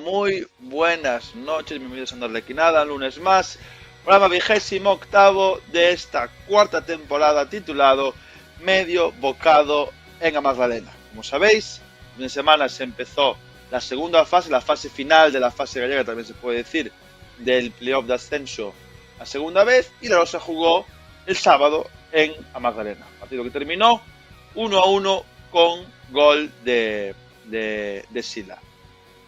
muy buenas noches, bienvenidos a Arlequinada, lunes más, programa 28º de esta cuarta temporada titulado Medio Bocado en a Magdalena. Como sabéis, el fin de semana se empezó la segunda fase, la fase final de la fase gallega, también se puede decir, del playoff de ascenso a segunda vez, y la Rosa jugó el sábado en a Magdalena. Partido que terminó 1-1 con gol de Sila.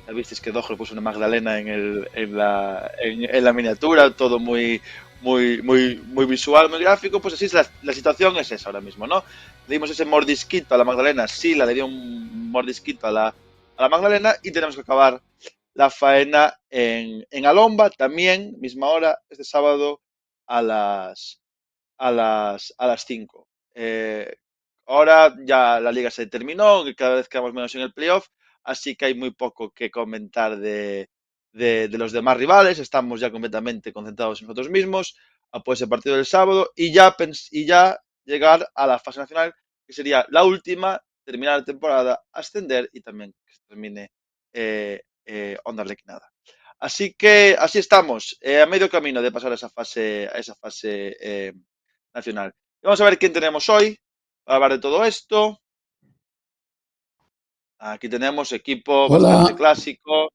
Ya visteis que Dojo le puso una Magdalena en la miniatura, todo muy visual, muy gráfico. Pues así es la situación es esa ahora mismo, ¿no? Le dimos ese mordisquito a la Magdalena, Sila le dio un mordisquito a la Magdalena y tenemos que acabar la faena en Alomba, también, misma hora, este sábado a las 5. Ahora ya la liga se terminó, cada vez quedamos menos en el playoff, así que hay muy poco que comentar de los demás rivales. Estamos ya completamente concentrados en nosotros mismos, a por ese partido del sábado y ya llegar a la fase nacional, que sería la última, terminar la temporada, ascender y también que se termine Onda Arlequinada. Así que así estamos, a medio camino de pasar a esa fase nacional. Y vamos a ver quién tenemos hoy para hablar de todo esto. Aquí tenemos equipo bastante Hola, clásico,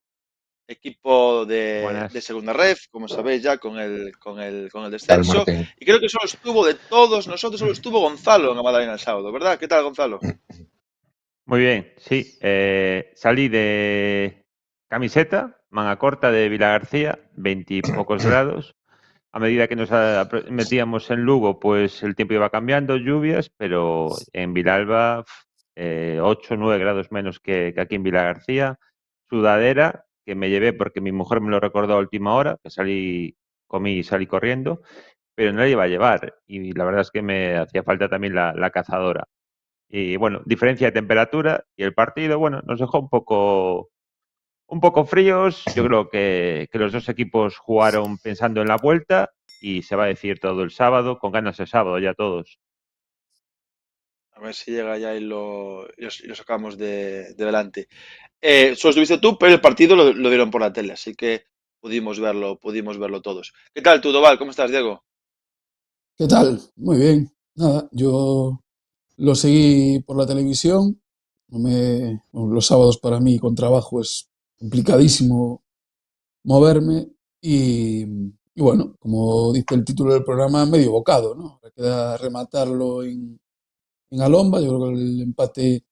equipo de Buenas. segunda ref, como sabéis ya, con el Tal, descenso. Martín. Y creo que solo estuvo de todos nosotros, solo estuvo Gonzalo en la Magdalena el sábado, ¿verdad? ¿Qué tal, Gonzalo? Muy bien, sí. Salí de camiseta, manga corta de Vilagarcía, 20 y pocos grados. A medida que nos metíamos en Lugo, pues el tiempo iba cambiando, lluvias, pero en Vilalba 8 o 9 grados menos que aquí en Vilagarcía. Sudadera, que me llevé porque mi mujer me lo recordó a última hora, que comí y salí corriendo, pero no la iba a llevar. Y la verdad es que me hacía falta también la cazadora. Y bueno, diferencia de temperatura y el partido, bueno, nos dejó un poco fríos. Yo creo que los dos equipos jugaron pensando en la vuelta y se va a decir todo el sábado, con ganas de sábado ya todos. A ver si llega ya y lo sacamos de delante. Solo estuviste tú, pero el partido lo dieron por la tele, así que pudimos verlo todos. ¿Qué tal tú, Doval? ¿Cómo estás, Diego? ¿qué tal? Muy bien. Nada, yo lo seguí por la televisión. Bueno, los sábados para mí con trabajo es complicadísimo moverme y bueno, como dice el título del programa, medio bocado, ¿no? Ahora queda rematarlo en Alomba. Yo creo que el empate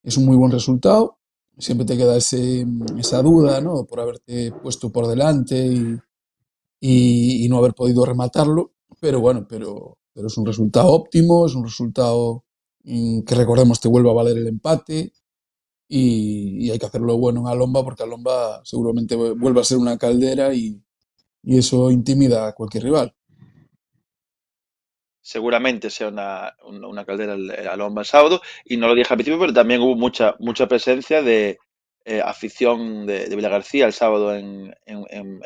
es un muy buen resultado. Siempre te queda esa duda, ¿no? Por haberte puesto por delante y no haber podido rematarlo, pero bueno, pero es un resultado óptimo, es un resultado que recordemos te vuelve a valer el empate y hay que hacerlo bueno en Alomba porque Alomba seguramente vuelve a ser una caldera y eso intimida a cualquier rival. Seguramente sea una caldera el Alomba el sábado, y no lo dije al principio, pero también hubo mucha presencia de afición de Vilagarcía el sábado en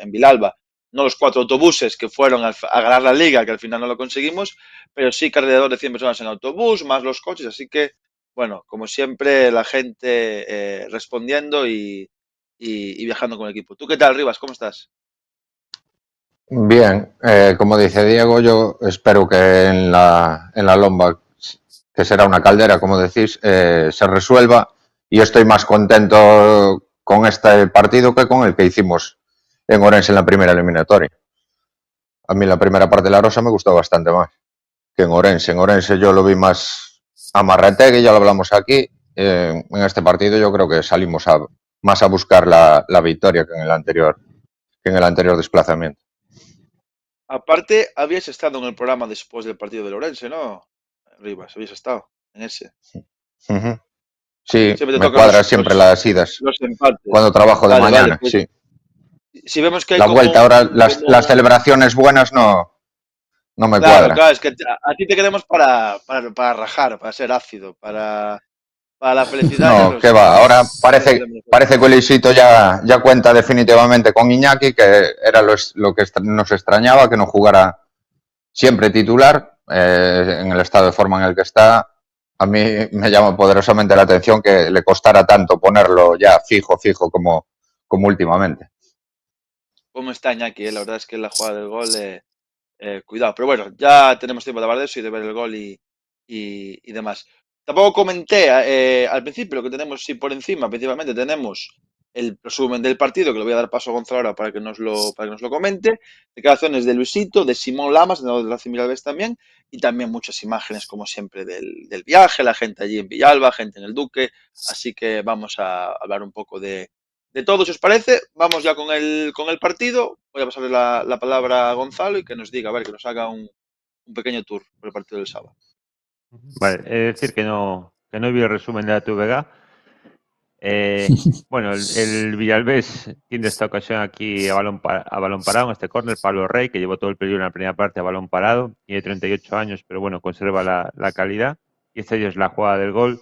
Vilalba. No los 4 autobuses que fueron a ganar la liga, que al final no lo conseguimos, pero sí que alrededor de 100 personas en autobús, más los coches, así que, bueno, como siempre, la gente respondiendo y viajando con el equipo. ¿Tú qué tal, Rivas? ¿Cómo estás? Bien, como dice Diego, yo espero que en la Lomba, que será una caldera, como decís, se resuelva y estoy más contento con este partido que con el que hicimos en Orense en la primera eliminatoria. A mí la primera parte de la Rosa me gustó bastante más que en Orense. En Orense yo lo vi más amarrategue, ya lo hablamos aquí. En este partido yo creo que salimos más a buscar la victoria que en el anterior desplazamiento. Aparte, habías estado en el programa después del partido de Lorense, ¿no? Rivas, habías estado en ese. Uh-huh. Sí, Siempre te me tocan cuadra siempre las idas los empates. cuando trabajo de Vale, mañana, pues sí. si vemos que hay La como vuelta ahora, las celebraciones buenas no me Claro, cuadran. claro, es que a ti te queremos para rajar, para ser ácido, para la felicidad ya No, lo qué sé. va. Ahora Ya lo sabemos. parece que Luisito ya cuenta definitivamente con Iñaki, que era lo que nos extrañaba, que no jugara siempre titular en el estado de forma en el que está. A mí me llama poderosamente la atención que le costara tanto ponerlo ya fijo como últimamente. Cómo está Iñaki, la verdad es que la jugada del gol, cuidado. Pero bueno, ya tenemos tiempo de hablar de eso y de ver el gol y demás. Tampoco comenté al principio lo que tenemos, sí, por encima, principalmente tenemos el resumen del partido, que le voy a dar paso a Gonzalo ahora para que nos lo comente. Declaraciones de Luisito, de Simón Lamas, de la Miralbes también, y también muchas imágenes, como siempre, del viaje, la gente allí en Villalba, gente en el Duque. Así que vamos a hablar un poco de todo, si os parece. Vamos ya con el partido. Voy a pasarle la palabra a Gonzalo y que nos diga, a ver, que nos haga un pequeño tour por el partido del sábado. Vale, es decir que no vi el resumen de la TVG. Bueno, el Villalbés tiene esta ocasión aquí a balón parado en este córner. Pablo Rey, que llevó todo el peligro en la primera parte a balón parado, tiene 38 años, pero bueno, conserva la calidad. Y esta es la jugada del gol.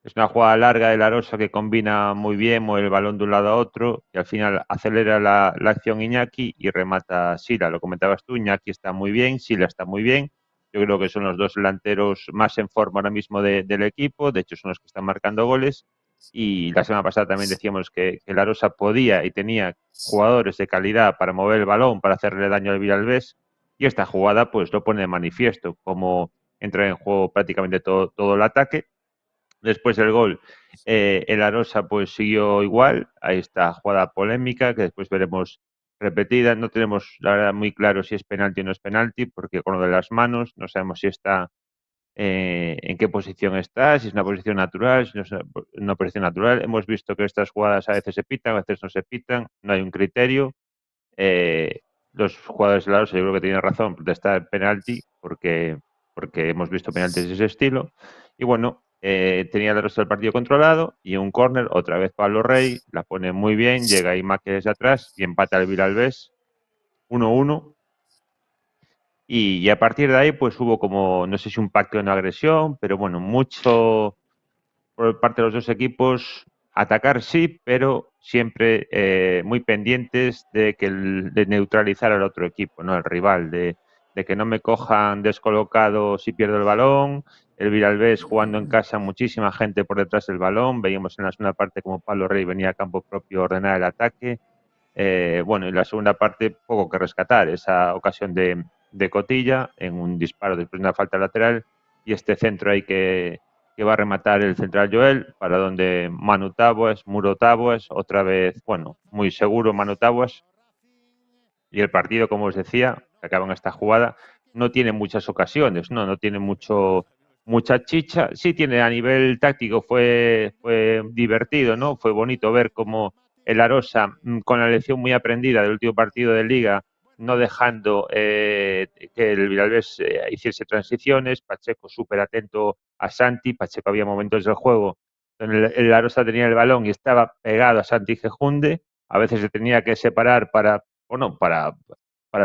Es una jugada larga de Larosa que combina muy bien, mueve el balón de un lado a otro y al final acelera la acción Iñaki y remata Sila. Lo comentabas tú, Iñaki está muy bien, Sila está muy bien. Yo creo que son los dos delanteros más en forma ahora mismo del equipo. De hecho, son los que están marcando goles. Y la semana pasada también decíamos que Larosa podía y tenía jugadores de calidad para mover el balón, para hacerle daño al Villalbés. Y esta jugada pues lo pone de manifiesto, como entra en juego prácticamente todo el ataque. Después del gol, el Arosa pues siguió igual. Ahí está jugada polémica que después veremos repetida. No tenemos la verdad muy claro si es penalti o no es penalti, porque con lo de las manos no sabemos si está en qué posición está, si es una posición natural, si no es una posición natural. Hemos visto que estas jugadas a veces se pitan, a veces no se pitan, no hay un criterio. Los jugadores de la Arosa yo creo que tienen razón de estar penalti porque hemos visto penaltis de ese estilo. Y bueno, tenía el resto del partido controlado y en un córner, otra vez Pablo Rey, la pone muy bien, llega ahí Maque desde atrás y empata el Villalbés 1-1. Y a partir de ahí, pues hubo como, no sé si un pacto de no agresión, pero bueno, mucho por parte de los dos equipos. Atacar sí, pero siempre muy pendientes de neutralizar al otro equipo, ¿no? El rival, de que no me cojan descolocado si pierdo el balón. El Villalbés jugando en casa, muchísima gente por detrás del balón. Veíamos en la segunda parte como Pablo Rey venía a campo propio a ordenar el ataque. Bueno, en la segunda parte poco que rescatar. Esa ocasión de Cotilla en un disparo después de una falta lateral y este centro ahí que va a rematar el central Joel, para donde Manu Taboas, Muro Taboas, otra vez, bueno, muy seguro Manu Taboas. Y el partido, como os decía, que acaba en esta jugada, no tiene muchas ocasiones, no tiene mucha chicha. Sí tiene a nivel táctico, fue divertido, ¿no? Fue bonito ver cómo el Arosa, con la lección muy aprendida del último partido de Liga, no dejando que el Villalbés hiciese transiciones, Pacheco súper atento a Santi, Pacheco había momentos del juego donde el Arosa tenía el balón y estaba pegado a Santi Gejunde, a veces se tenía que separar para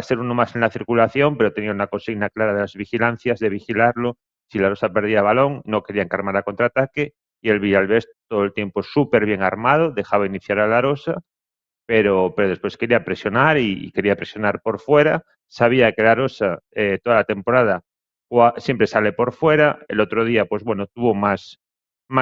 ser uno más en la circulación, pero tenía una consigna clara de las vigilancias, de vigilarlo. Si la Rosa perdía balón, no quería encarmar a contraataque y el Villalbés todo el tiempo súper bien armado, dejaba iniciar a la Rosa, pero después quería presionar y quería presionar por fuera. Sabía que la Rosa toda la temporada siempre sale por fuera. El otro día, pues bueno, tuvo más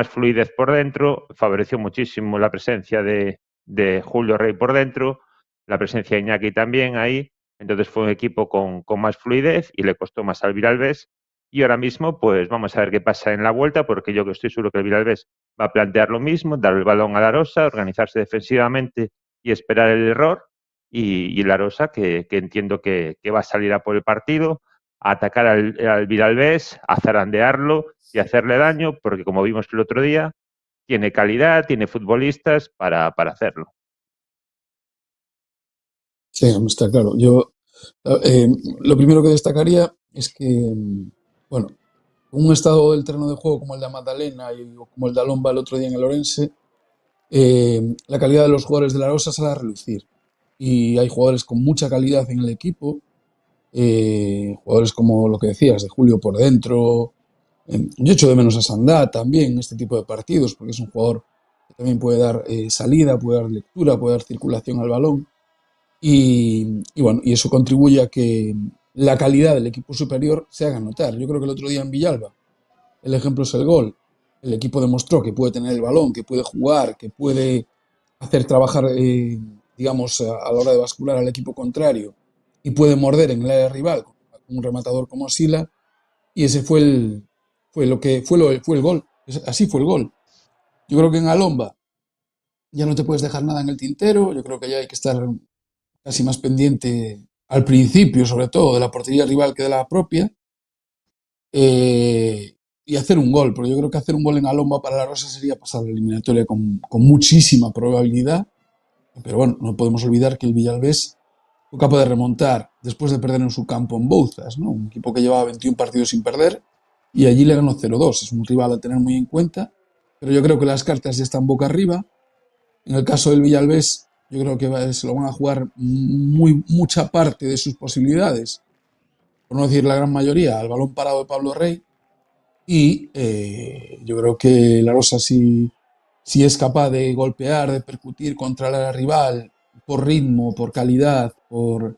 fluidez por dentro, favoreció muchísimo la presencia de Julio Rey por dentro, la presencia de Iñaki también ahí. Entonces fue un equipo con más fluidez y le costó más al Villalbés. Y ahora mismo, pues vamos a ver qué pasa en la vuelta, porque yo que estoy seguro que el Villalbés va a plantear lo mismo, dar el balón a la Rosa, organizarse defensivamente y esperar el error. Y la Rosa, que entiendo que va a salir a por el partido, a atacar al Villalbés, a zarandearlo y hacerle daño, porque como vimos el otro día, tiene calidad, tiene futbolistas para hacerlo. Sí, está claro. Yo lo primero que destacaría es que, bueno, un estado del terreno de juego como el de Magdalena y como el de Alomba el otro día en el Orense, la calidad de los jugadores de la Rosa sale a relucir. Y hay jugadores con mucha calidad en el equipo, jugadores como lo que decías, de Julio por dentro. Yo echo de menos a Sandá también en este tipo de partidos, porque es un jugador que también puede dar salida, puede dar lectura, puede dar circulación al balón. Y bueno, y eso contribuye a que la calidad del equipo superior se haga notar. Yo creo que el otro día en Villalba, el ejemplo es el gol. El equipo demostró que puede tener el balón, que puede jugar, que puede hacer trabajar, digamos, a la hora de bascular al equipo contrario y puede morder en el área rival con un rematador como Sila, y ese fue el gol. Así fue el gol. Yo creo que en Alomba ya no te puedes dejar nada en el tintero. Yo creo que ya hay que estar casi más pendiente al principio, sobre todo, de la portería rival que de la propia. Y hacer un gol, porque yo creo que hacer un gol en Alomba para la Rosa sería pasar la eliminatoria con muchísima probabilidad. Pero bueno, no podemos olvidar que el Villalbés fue capaz de remontar después de perder en su campo en Bouzas, ¿no? Un equipo que llevaba 21 partidos sin perder y allí le ganó 0-2. Es un rival a tener muy en cuenta, pero yo creo que las cartas ya están boca arriba. En el caso del Villalbés, yo creo que se lo van a jugar mucha parte de sus posibilidades, por no decir la gran mayoría, al balón parado de Pablo Rey. Y yo creo que la Rosa, si es capaz de golpear, de percutir contra la rival por ritmo, por calidad, por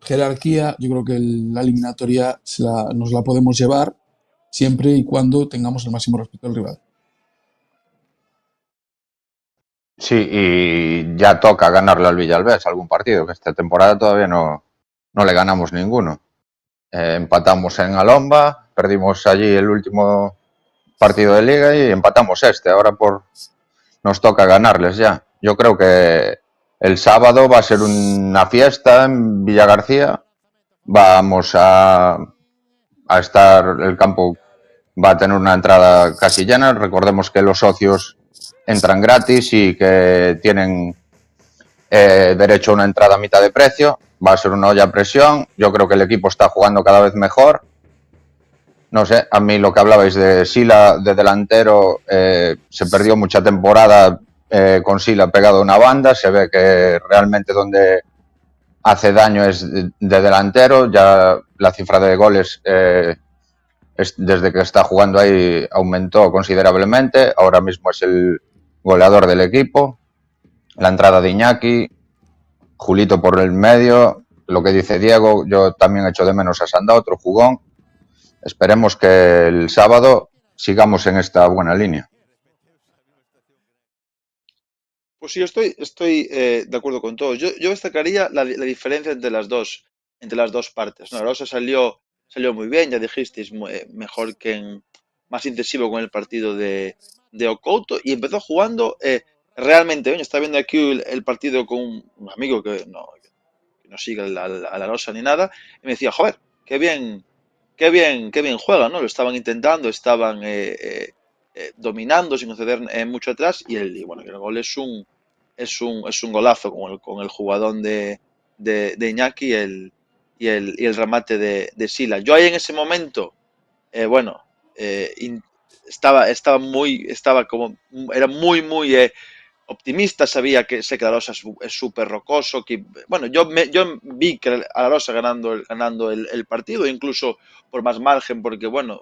jerarquía, yo creo que la eliminatoria nos la podemos llevar siempre y cuando tengamos el máximo respeto al rival. Sí, y ya toca ganarle al Villalbés algún partido, que esta temporada todavía no le ganamos ninguno. Empatamos en Alomba, perdimos allí el último partido de liga y empatamos este. Ahora nos toca ganarles ya. Yo creo que el sábado va a ser una fiesta en Villagarcía. Vamos a estar, el campo va a tener una entrada casi llena. Recordemos que los socios entran gratis y que tienen derecho a una entrada a mitad de precio. Va a ser una olla a presión. Yo creo que el equipo está jugando cada vez mejor. No sé, a mí lo que hablabais de Sila de delantero, se perdió mucha temporada con Sila pegado a una banda. Se ve que realmente donde hace daño es de delantero. Ya la cifra de goles desde que está jugando ahí aumentó considerablemente. Ahora mismo es el goleador del equipo. La entrada de Iñaki, Julito por el medio, lo que dice Diego, yo también echo de menos a Sanda, otro jugón. Esperemos que el sábado sigamos en esta buena línea. Pues sí, yo estoy de acuerdo con todo. Yo destacaría la diferencia entre las dos partes, ¿no? La Rosa salió muy bien, ya dijisteis, mejor más intensivo con el partido de Ocouto y empezó jugando realmente bien. Estaba viendo aquí el partido con un amigo que no sigue a la Rosa ni nada y me decía, joder, qué bien juegan, ¿no? Lo estaban intentando, estaban dominando sin conceder mucho atrás y bueno, el gol es un golazo con el jugadón de Iñaki y el remate de Sila. Yo ahí en ese momento, bueno, era muy optimista, sabía que sé que la Rosa es súper rocoso, que bueno, yo vi que a la Rosa ganando el partido, incluso por más margen, porque bueno,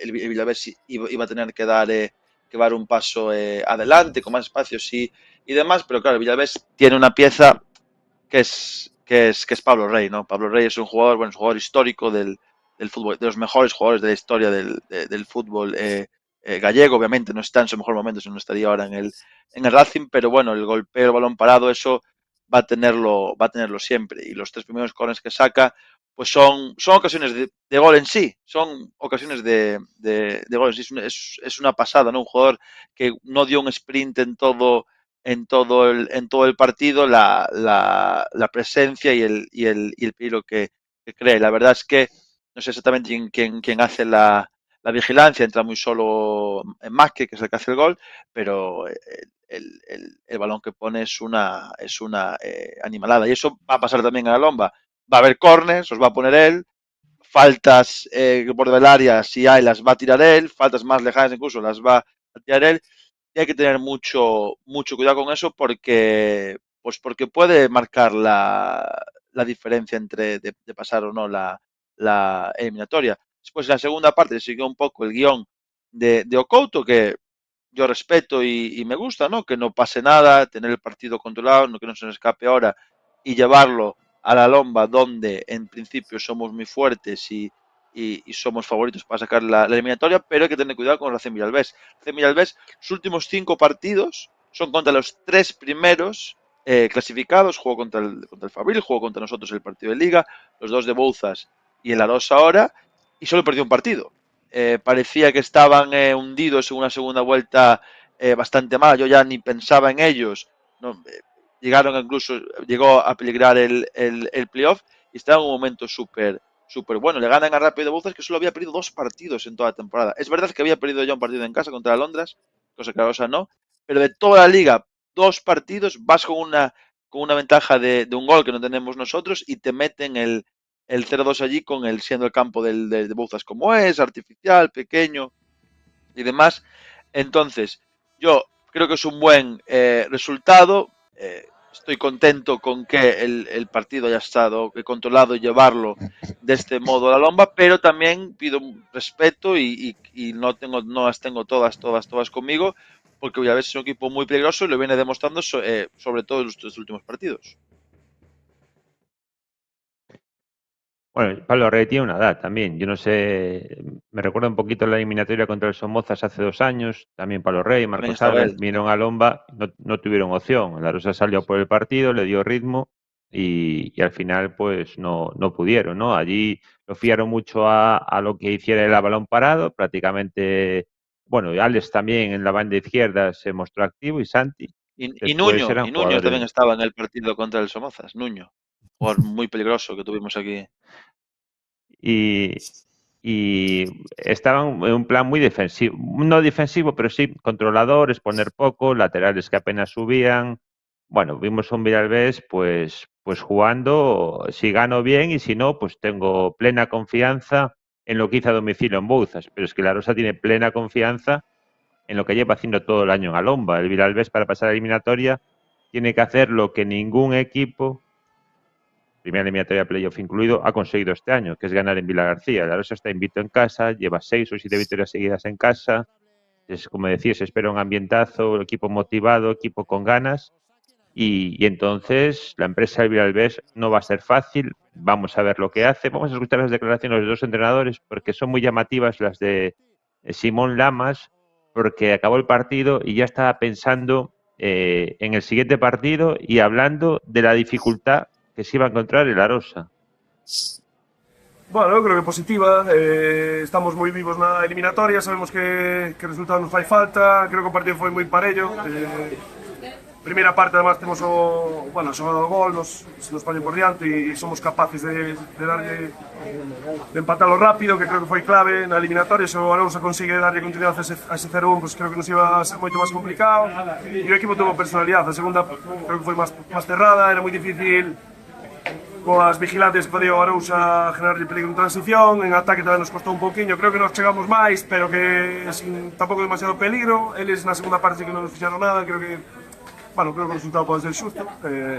el Villavés iba a tener que dar un paso adelante, con más espacios y demás, pero claro, el Villavés tiene una pieza que es Pablo Rey, ¿no? Pablo Rey es un jugador, bueno, es un jugador histórico del fútbol, de los mejores jugadores de la historia del fútbol gallego, obviamente no está en su mejor momento, si no estaría ahora en el Racing, pero bueno, el golpeo, el balón parado, eso va a tenerlo siempre. Y los tres primeros corners que saca, pues son ocasiones de gol en sí, son ocasiones de gol en sí. Es una pasada, ¿no? Un jugador que no dio un sprint en todo el partido, la presencia y el peligro que crea. Y la verdad es que no sé exactamente quién hace la vigilancia, entra muy solo en Mázquez, que es el que hace el gol, pero el balón que pone es una animalada. Y eso va a pasar también a la Lomba. Va a haber corners, os va a poner él, faltas por del área, si hay, las va a tirar él, faltas más lejanas incluso las va a tirar él. Y hay que tener mucho cuidado con eso porque puede marcar la diferencia entre de pasar o no la eliminatoria. Después, en la segunda parte, siguió un poco el guión de Ocouto, que yo respeto y me gusta, ¿no? Que no pase nada, tener el partido controlado, no que no se nos escape ahora y llevarlo a la Lomba, donde en principio somos muy fuertes y somos favoritos para sacar la eliminatoria, pero hay que tener cuidado con Racing Villalbés. Racing Villalbés, sus últimos 5 partidos son contra los 3 primeros clasificados. Jugó contra el Fabril, jugó contra nosotros el partido de Liga, los 2 de Bouzas y el Arosa ahora, y solo perdió un partido. Parecía que estaban hundidos en una segunda vuelta bastante mal. Yo ya ni pensaba en ellos. No, llegó a peligrar el playoff y estaba en un momento súper bueno. Le ganan a Rápido de Bouzas, que solo había perdido 2 partidos en toda la temporada. Es verdad que había perdido ya un partido en casa contra Londres, cosa que Arosa no, pero de toda la liga, 2 partidos, vas con una ventaja de un gol que no tenemos nosotros y te meten el 0-2 allí siendo el campo de Bouzas como es, artificial, pequeño y demás. Entonces, yo creo que es un buen resultado. Estoy contento con que el partido haya estado controlado y llevarlo de este modo a la lomba, pero también pido respeto y no las tengo todas conmigo, porque Villavés es un equipo muy peligroso y lo viene demostrando sobre todo en los últimos partidos. Bueno, Pablo Rey tiene una edad también. Yo no sé, me recuerda un poquito la eliminatoria contra el Somozas hace 2 años. También Pablo Rey, Marcos Álvarez vinieron a Lomba, no tuvieron opción. La Rosa salió por el partido, le dio ritmo y al final pues no pudieron, ¿no? Allí lo fiaron mucho a lo que hiciera el balón parado. Prácticamente, bueno, Alex también en la banda izquierda se mostró activo y Santi. Y Nuño también estaba en el partido contra el Somozas. Nuño, jugador muy peligroso que tuvimos aquí. Y estaban en un plan muy defensivo, no defensivo, pero sí controlador, exponer poco, laterales que apenas subían. Bueno, vimos un Villalbés pues jugando, si gano bien y si no, pues tengo plena confianza en lo que hizo a domicilio en Bouzas, pero es que la Rosa tiene plena confianza en lo que lleva haciendo todo el año en Alomba. El Villalbés, para pasar a la eliminatoria, tiene que hacer lo que ningún equipo, primera eliminatoria playoff incluido, ha conseguido este año, que es ganar en Vilagarcía. La Rosa está invicto en casa, lleva 6 o 7 victorias seguidas en casa. Es, como decía, se espera un ambientazo, equipo motivado, equipo con ganas. Y entonces la empresa del Villalbés no va a ser fácil. Vamos a ver lo que hace. Vamos a escuchar las declaraciones de los 2 entrenadores porque son muy llamativas las de Simón Lamas, porque acabó el partido y ya estaba pensando en el siguiente partido y hablando de la dificultad que se iba a encontrar el Arosa. Bueno, eu creo que positiva, estamos moi vivos na eliminatoria, sabemos que o resultado nos fai falta, creo que o partido foi moi parello. Primeira parte, además, temos o xogado do gol, se nos poñen por diante e somos capaces de empatarlo rápido, que creo que foi clave na eliminatoria. Se o Arousa consigue darlle continuidade a ese 0-1, pues creo que nos iba a ser moito máis complicado. E o equipo tuvo personalidade, a segunda creo que foi máis cerrada, era moi difícil coas vigilantes que podía o Arousa generarlle peligro en transición, en ataque tamén nos costou un pouquiño, creo que nos chegamos máis, pero que sin tampouco demasiado peligro. Eles na segunda parte que non nos fixaron nada, creo que o resultado pode ser xusto,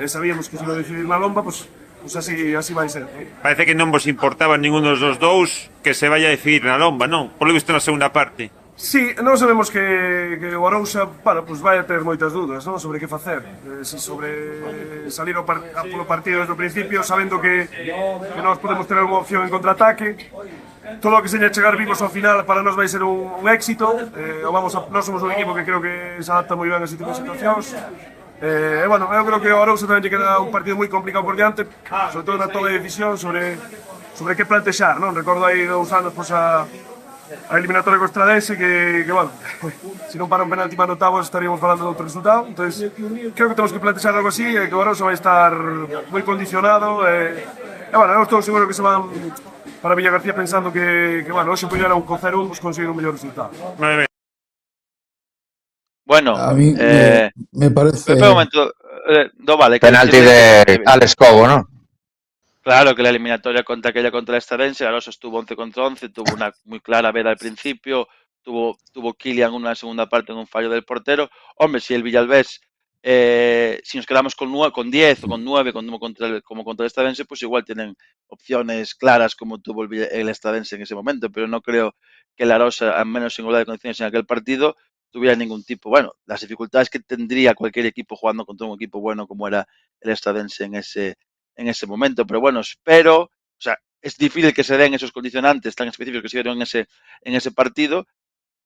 sabíamos que se iba a decidir na lomba, pues así vai ser. Parece que non vos importaba ninguno dos dous que se vaya a decidir na lomba, non? Por lo visto na segunda parte. Sí, non sabemos que o Arousa vai a ter moitas dúdas, non? Sobre que facer, sobre salir polo partido desde o principio, sabendo que nós podemos ter unha opción en contraataque. Todo o que seña chegar vivos ao final para nós vai ser un éxito. Nós somos un equipo que creo que se adapta moi ben a ese tipo de situacións. Eu creo que o Arousa tamén lle queda un partido moi complicado por diante, sobre todo na toma de decisión sobre que plantexar, non? Recordo aí 2 anos a eliminatoria co Estradense que se non para un penalti para octavos estaríamos falando de outro resultado. Entonces, creo que temos que plantexar algo así, que o Arousa vai estar moi condicionado. Eu estou seguro que se van para Villagarcía pensando que hoxe puderan con 0-1 conseguir un mellor resultado. Bueno, a mí me parece... Espera un momento, vale. Penalti de Alex Cobo, ¿no? Claro que la eliminatoria contra el Estadense, la Rosa estuvo 11 contra 11, tuvo una muy clara veda al principio, tuvo Kylian una segunda parte en un fallo del portero. Hombre, si el Villalbés, si nos quedamos con 10 o con 9 como contra el Estadense, pues igual tienen opciones claras como tuvo el Estadense en ese momento, pero no creo que la Rosa, al menos en igualdad de condiciones en aquel partido, tuviera ningún tipo, las dificultades que tendría cualquier equipo jugando contra un equipo bueno como era el Estadense en ese momento, pero espero, es difícil que se den esos condicionantes tan específicos que se dieron en ese partido,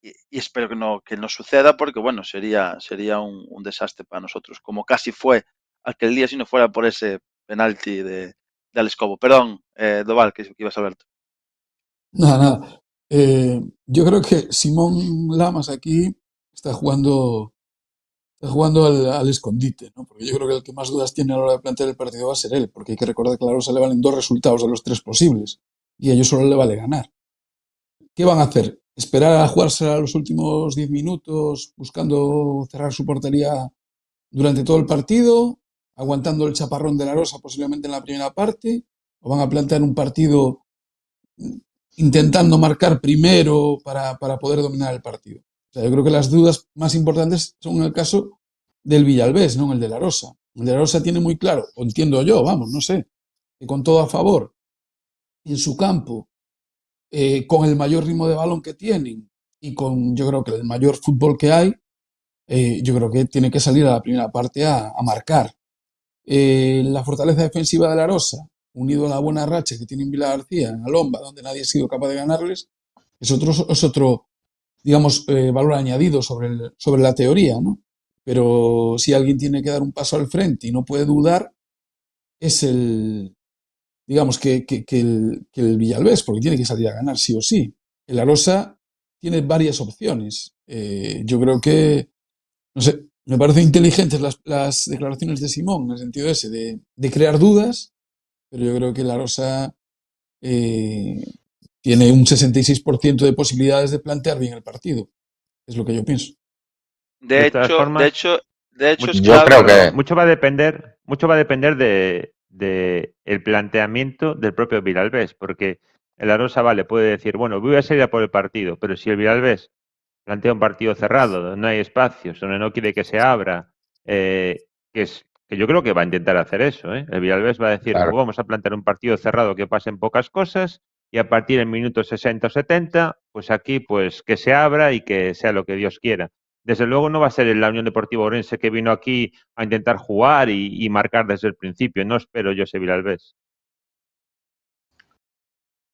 y espero que no suceda porque, bueno, sería un desastre para nosotros, como casi fue aquel día si no fuera por ese penalti de Alex Cobo. Perdón, Doval, que ibas a ver. Nada, nada. Yo creo que Simón Lamas aquí está jugando, al escondite, ¿no? Porque yo creo que el que más dudas tiene a la hora de plantear el partido va a ser él, porque hay que recordar que a la Rosa le valen 2 resultados de los 3 posibles y a ellos solo le vale ganar. ¿Qué van a hacer? ¿Esperar a jugarse a los últimos 10 minutos buscando cerrar su portería durante todo el partido, aguantando el chaparrón de la Rosa posiblemente en la primera parte? ¿O van a plantear un partido intentando marcar primero para poder dominar el partido? O sea, yo creo que las dudas más importantes son en el caso del Villalbés, no en el de la Rosa. El de la Rosa tiene muy claro, o entiendo yo, vamos, no sé, que con todo a favor, en su campo, con el mayor ritmo de balón que tienen y con, yo creo que el mayor fútbol que hay, yo creo que tiene que salir a la primera parte a marcar. La fortaleza defensiva de la Rosa, unido a la buena racha que tiene en Vila García, en Alomba, donde nadie ha sido capaz de ganarles, es otro digamos, valor añadido sobre la teoría, ¿no? Pero si alguien tiene que dar un paso al frente y no puede dudar, es digamos, el Villalbés, porque tiene que salir a ganar sí o sí. El Arosa tiene varias opciones. Yo creo que, no sé, me parecen inteligentes las declaraciones de Simón, en el sentido ese, de crear dudas, pero yo creo que el Arosa tiene un 66% de posibilidades de plantear bien el partido. Es lo que yo pienso. De todas formas, De hecho es yo clave. creo que mucho va a depender de el planteamiento del propio Villalbés, porque el Arosa vale puede decir, bueno, voy a salir a por el partido, pero si el Villalbés plantea un partido cerrado, donde no hay espacios, donde no quiere que se abra, que yo creo que va a intentar hacer eso, ¿eh? El Villalbés va a decir, Claro. pues vamos a plantear un partido cerrado que pasen pocas cosas y a partir del minuto 60 o 70, pues aquí pues que se abra y que sea lo que Dios quiera. Desde luego no va a ser la Unión Deportiva Ourense que vino aquí a intentar jugar y marcar desde el principio. No espero yo ese Villalbés.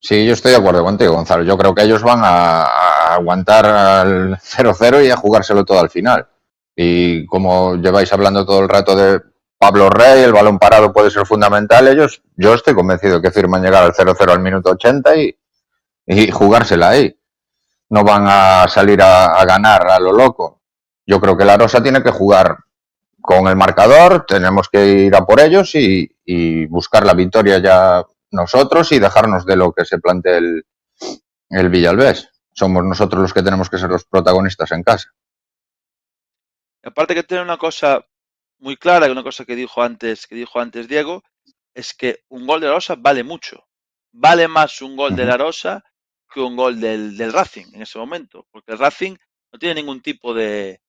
Sí, yo estoy de acuerdo contigo, Gonzalo. Yo creo que ellos van a aguantar al 0-0 y a jugárselo todo al final. Y como lleváis hablando todo el rato de Pablo Rey, el balón parado puede ser fundamental. Yo estoy convencido que firman llegar al 0-0 al minuto 80 y jugársela ahí. No van a salir a ganar a lo loco. Yo creo que la Rosa tiene que jugar con el marcador, tenemos que ir a por ellos y buscar la victoria ya nosotros y dejarnos de lo que se plantee el Villalbés. Somos nosotros los que tenemos que ser los protagonistas en casa. Aparte que tiene una cosa muy clara, una cosa que dijo antes Diego, es que un gol de la Rosa vale mucho. Vale más un gol de la Rosa que un gol del Racing en ese momento, porque el Racing no tiene ningún tipo de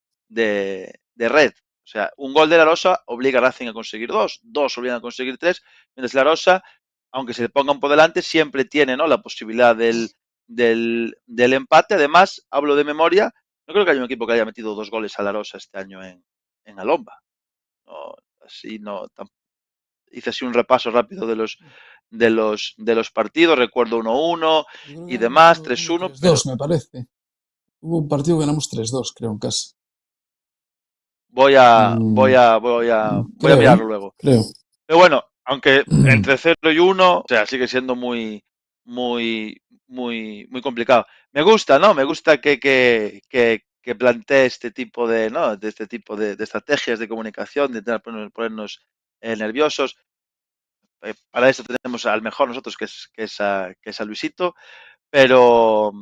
red. O sea, un gol de la Rosa obliga a Racing a conseguir dos obligan a conseguir 3, mientras la Rosa, aunque se le pongan por delante, siempre tiene, ¿no?, la posibilidad del empate. Además, hablo de memoria, no creo que haya un equipo que haya metido 2 goles a la Rosa este año en Alomba. No, así no, hice así un repaso rápido de los partidos, recuerdo 1-1 Yo creo que y ganamos demás, 1-1 3-1, 3-2, pero me parece. Hubo un partido que ganamos 3-2, creo, en casa. voy a Creo, mirarlo luego. creo. Pero bueno, aunque entre 0 y 1, o sea, sigue siendo muy complicado. Me gusta, ¿no? Me gusta que plantee este tipo de, ¿no?, de este tipo de estrategias de comunicación, de intentar ponernos nerviosos. Para eso tenemos al mejor nosotros, que es a Luisito, pero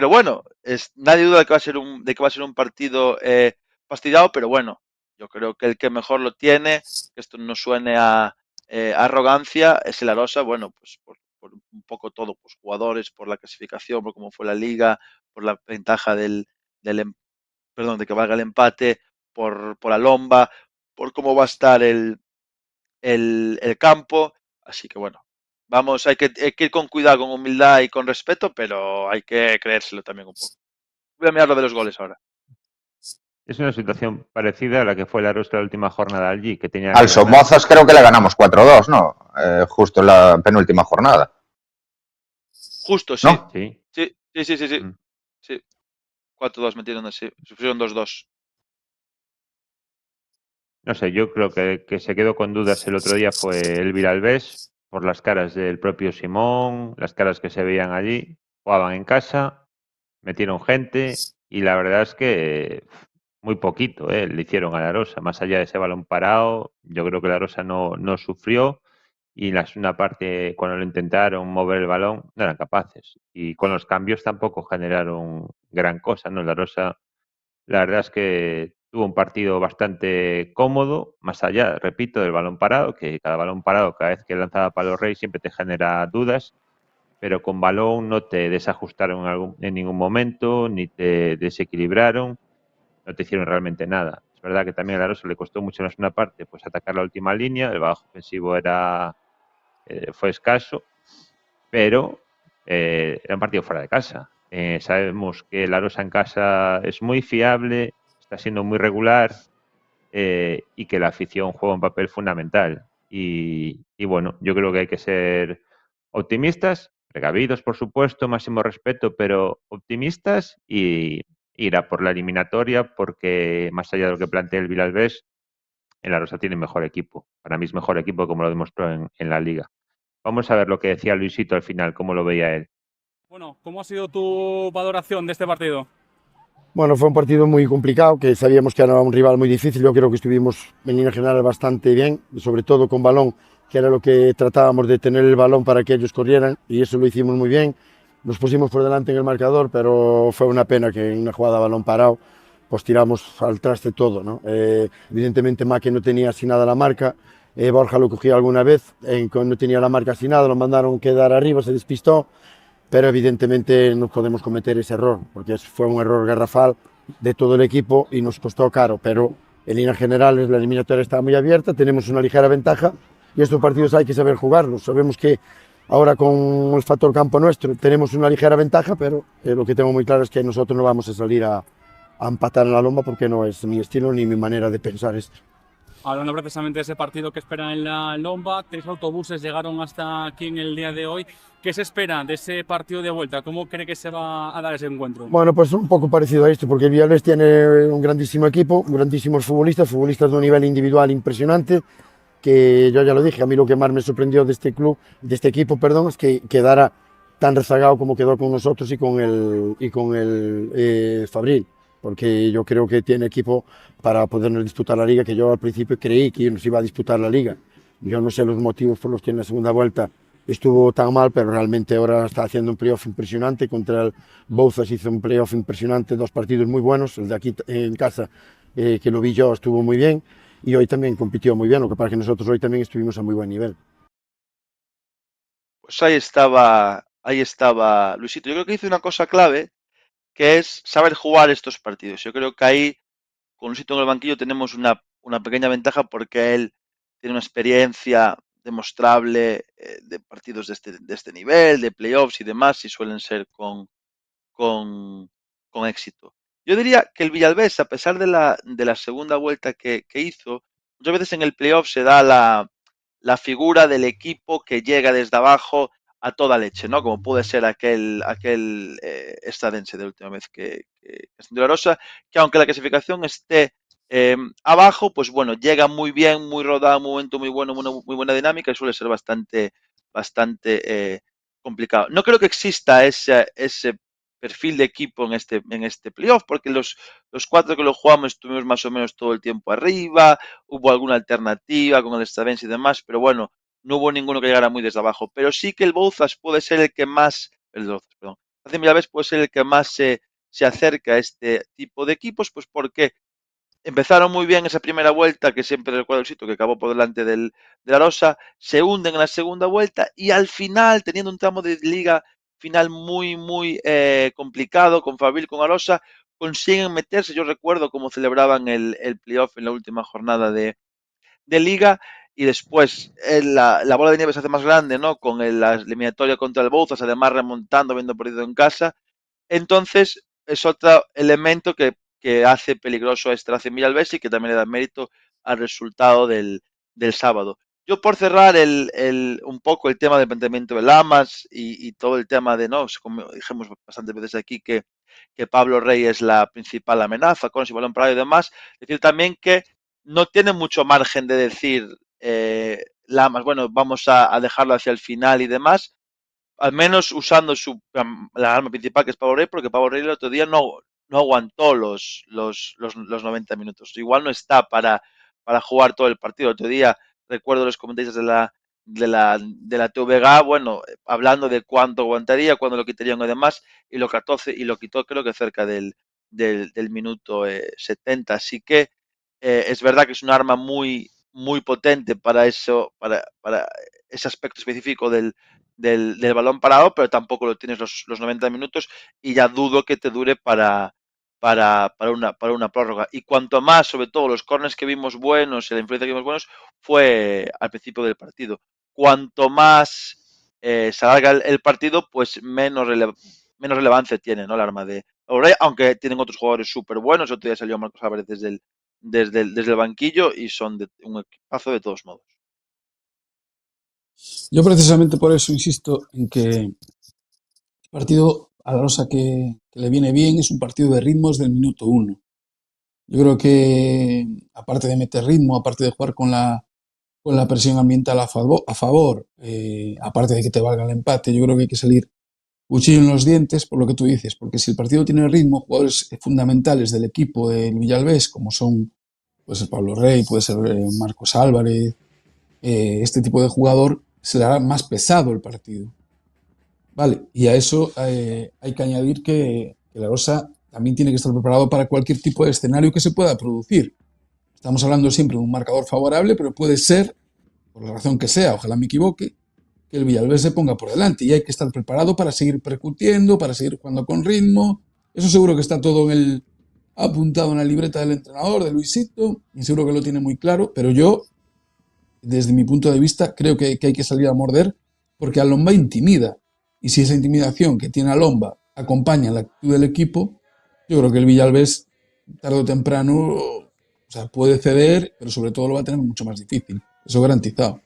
bueno, nadie duda de que va a ser un partido fastidiado, pero bueno, yo creo que el que mejor lo tiene, que esto no suene a arrogancia, es el Arosa. Bueno, pues por un poco todo, pues jugadores, por la clasificación, por cómo fue la liga, por la ventaja perdón, de que valga el empate, por la lomba, por cómo va a estar el campo. Así que bueno, vamos, hay que ir con cuidado, con humildad y con respeto, pero hay que creérselo también un poco. Voy a mirar lo de los goles ahora. Es una situación parecida a la que fue la Rosa la última jornada allí, que tenía Al que ganar. Somozas creo que le ganamos 4-2, ¿no? Justo en la penúltima jornada. Justo, sí. ¿No? Sí. Sí. Mm. Sí. 4-2 metieron así, sufrieron 2-2. No sé, yo creo que se quedó con dudas el otro día fue el Villalbés, por las caras del propio Simón, las caras que se veían allí. Jugaban en casa, metieron gente y la verdad es que muy poquito le hicieron a la Rosa. Más allá de ese balón parado, yo creo que la Rosa no sufrió y en la segunda parte, cuando lo intentaron mover el balón, no eran capaces. Y con los cambios tampoco generaron gran cosa, ¿no? La Rosa, la verdad es que tuvo un partido bastante cómodo, más allá, repito, del balón parado, que cada balón parado, cada vez que lanzaba Palo Rey, siempre te genera dudas, pero con balón no te desajustaron en ningún momento, ni te desequilibraron, no te hicieron realmente nada. Es verdad que también a la Rosa le costó mucho en la segunda parte pues atacar la última línea, el bajo ofensivo fue escaso, pero era un partido fuera de casa. Sabemos que la Rosa en casa es muy fiable, está siendo muy regular y que la afición juega un papel fundamental. Y bueno, yo creo que hay que ser optimistas, precavidos por supuesto, máximo respeto, pero optimistas y ir a por la eliminatoria porque más allá de lo que plantea el Villalbés, el La Rosa tiene mejor equipo. Para mí es mejor equipo como lo demostró en la liga. Vamos a ver lo que decía Luisito al final, cómo lo veía él. Bueno, ¿cómo ha sido tu valoración de este partido? Bueno, fue un partido muy complicado, que sabíamos que era un rival muy difícil. Yo creo que estuvimos en línea general bastante bien, sobre todo con balón, que era lo que tratábamos de tener el balón para que ellos corrieran, y eso lo hicimos muy bien. Nos pusimos por delante en el marcador, pero fue una pena que en una jugada a balón parado pues tiramos al traste todo, ¿no? Evidentemente Maque no tenía así nada la marca, Borja lo cogía alguna vez, no tenía la marca así nada, lo mandaron quedar arriba, se despistó, pero evidentemente no podemos cometer ese error, porque fue un error garrafal de todo el equipo y nos costó caro, pero en líneas generales la eliminatoria está muy abierta, tenemos una ligera ventaja y estos partidos hay que saber jugarlos. Sabemos que ahora con el factor campo nuestro tenemos una ligera ventaja, pero lo que tengo muy claro es que nosotros no vamos a salir a empatar en la lomba porque no es mi estilo ni mi manera de pensar esto. Hablando precisamente de ese partido que esperan en la Lomba, 3 autobuses llegaron hasta aquí en el día de hoy. ¿Qué se espera de ese partido de vuelta? ¿Cómo cree que se va a dar ese encuentro? Bueno, pues un poco parecido a esto, porque el Villalbés tiene un grandísimo equipo, grandísimos futbolistas de un nivel individual impresionante, que yo ya lo dije, a mí lo que más me sorprendió de este club, de este equipo, perdón, es que quedara tan rezagado como quedó con nosotros y con el Fabril, porque yo creo que tiene equipo para podernos disputar la liga, que yo al principio creí que nos iba a disputar la liga. Yo no sé los motivos por los que en la segunda vuelta estuvo tan mal, pero realmente ahora está haciendo un playoff impresionante. Contra el Bouzas hizo un playoff impresionante, 2 partidos muy buenos, el de aquí en casa, que lo vi yo, estuvo muy bien, y hoy también compitió muy bien, lo que pasa es que nosotros hoy también estuvimos a muy buen nivel. Pues ahí estaba Luisito. Yo creo que hizo una cosa clave, que es saber jugar estos partidos. Yo creo que ahí, con Luisito en el banquillo, tenemos una pequeña ventaja porque él tiene una experiencia demostrable de partidos de este nivel, de playoffs y demás, y suelen ser con, con éxito. Yo diría que el Villalbés, a pesar de la segunda vuelta que hizo, muchas veces en el playoff se da la figura del equipo que llega desde abajo a toda leche, ¿no? Como puede ser aquel estadense de la última vez que ascendió la Rosa, que aunque la clasificación esté abajo, pues bueno, llega muy bien, muy rodado, un momento muy bueno, muy buena dinámica y suele ser bastante complicado. No creo que exista ese perfil de equipo en este playoff, porque los 4 que lo jugamos estuvimos más o menos todo el tiempo arriba, hubo alguna alternativa con el Estadense y demás, pero bueno, no hubo ninguno que llegara muy desde abajo. Pero sí que el Bouzas puede ser el que más, el Bouzas, perdón, hace Villavés puede ser el que más se acerca a este tipo de equipos, pues porque empezaron muy bien esa primera vuelta, que siempre recuerdo el sitio que acabó por delante de la Rosa, se hunden en la segunda vuelta y al final, teniendo un tramo de liga final muy complicado con Fabril, con Arosa, consiguen meterse. Yo recuerdo cómo celebraban el playoff en la última jornada de liga y después la bola de nieve se hace más grande, ¿no? Con la eliminatoria contra el Bouzas, además remontando, habiendo perdido en casa. Entonces, es otro elemento que hace peligroso a este Racing Villalbés y que también le da mérito al resultado del sábado. Yo por cerrar un poco el tema del planteamiento de Lamas y todo el tema de, no, como dijimos bastantes veces aquí, que que Pablo Rey es la principal amenaza con su balón parado y demás. Decir también que no tiene mucho margen de decir Lamas, bueno, vamos a dejarlo hacia el final y demás, al menos usando la arma principal que es Pablo Rey, porque Pablo Rey el otro día no aguantó los 90 minutos. Igual no está para jugar todo el partido. El otro día recuerdo los comentarios de la TVG, bueno, hablando de cuánto aguantaría, cuándo lo quitarían y demás, y lo quitó creo que cerca del minuto 70. Así que es verdad que es un arma muy potente para eso, para ese aspecto específico del balón parado, pero tampoco lo tienes los 90 minutos y ya dudo que te dure para una prórroga. Y cuanto más, sobre todo, los corners que vimos buenos y la influencia que vimos buenos, fue al principio del partido. Cuanto más se alarga el partido, pues menos relevancia tiene, ¿no? El arma de Aurora, aunque tienen otros jugadores súper buenos. Otro día salió Marcos Álvarez desde el banquillo y son un equipazo de todos modos. Yo precisamente por eso insisto en que el partido a la Rosa que le viene bien es un partido de ritmos del minuto 1. Yo creo que, aparte de meter ritmo, aparte de jugar con la presión ambiental a favor, aparte de que te valga el empate, yo creo que hay que salir cuchillo en los dientes por lo que tú dices, porque si el partido tiene ritmo, jugadores fundamentales del equipo del Villalbés, como son, puede ser Pablo Rey, puede ser Marcos Álvarez, este tipo de jugador, se le hará más pesado el partido. Vale, y a eso hay que añadir que la Rosa también tiene que estar preparado para cualquier tipo de escenario que se pueda producir. Estamos hablando siempre de un marcador favorable, pero puede ser, por la razón que sea, ojalá me equivoque, que el Villalbés se ponga por delante y hay que estar preparado para seguir percutiendo, para seguir jugando con ritmo. Eso seguro que está todo apuntado en la libreta del entrenador, de Luisito, y seguro que lo tiene muy claro, pero yo, desde mi punto de vista, creo que hay que salir a morder porque a Lomba intimida. Y si esa intimidación que tiene a Lomba acompaña la actitud del equipo, yo creo que el Villalbés, tarde o temprano, puede ceder, pero sobre todo lo va a tener mucho más difícil. Eso garantizado.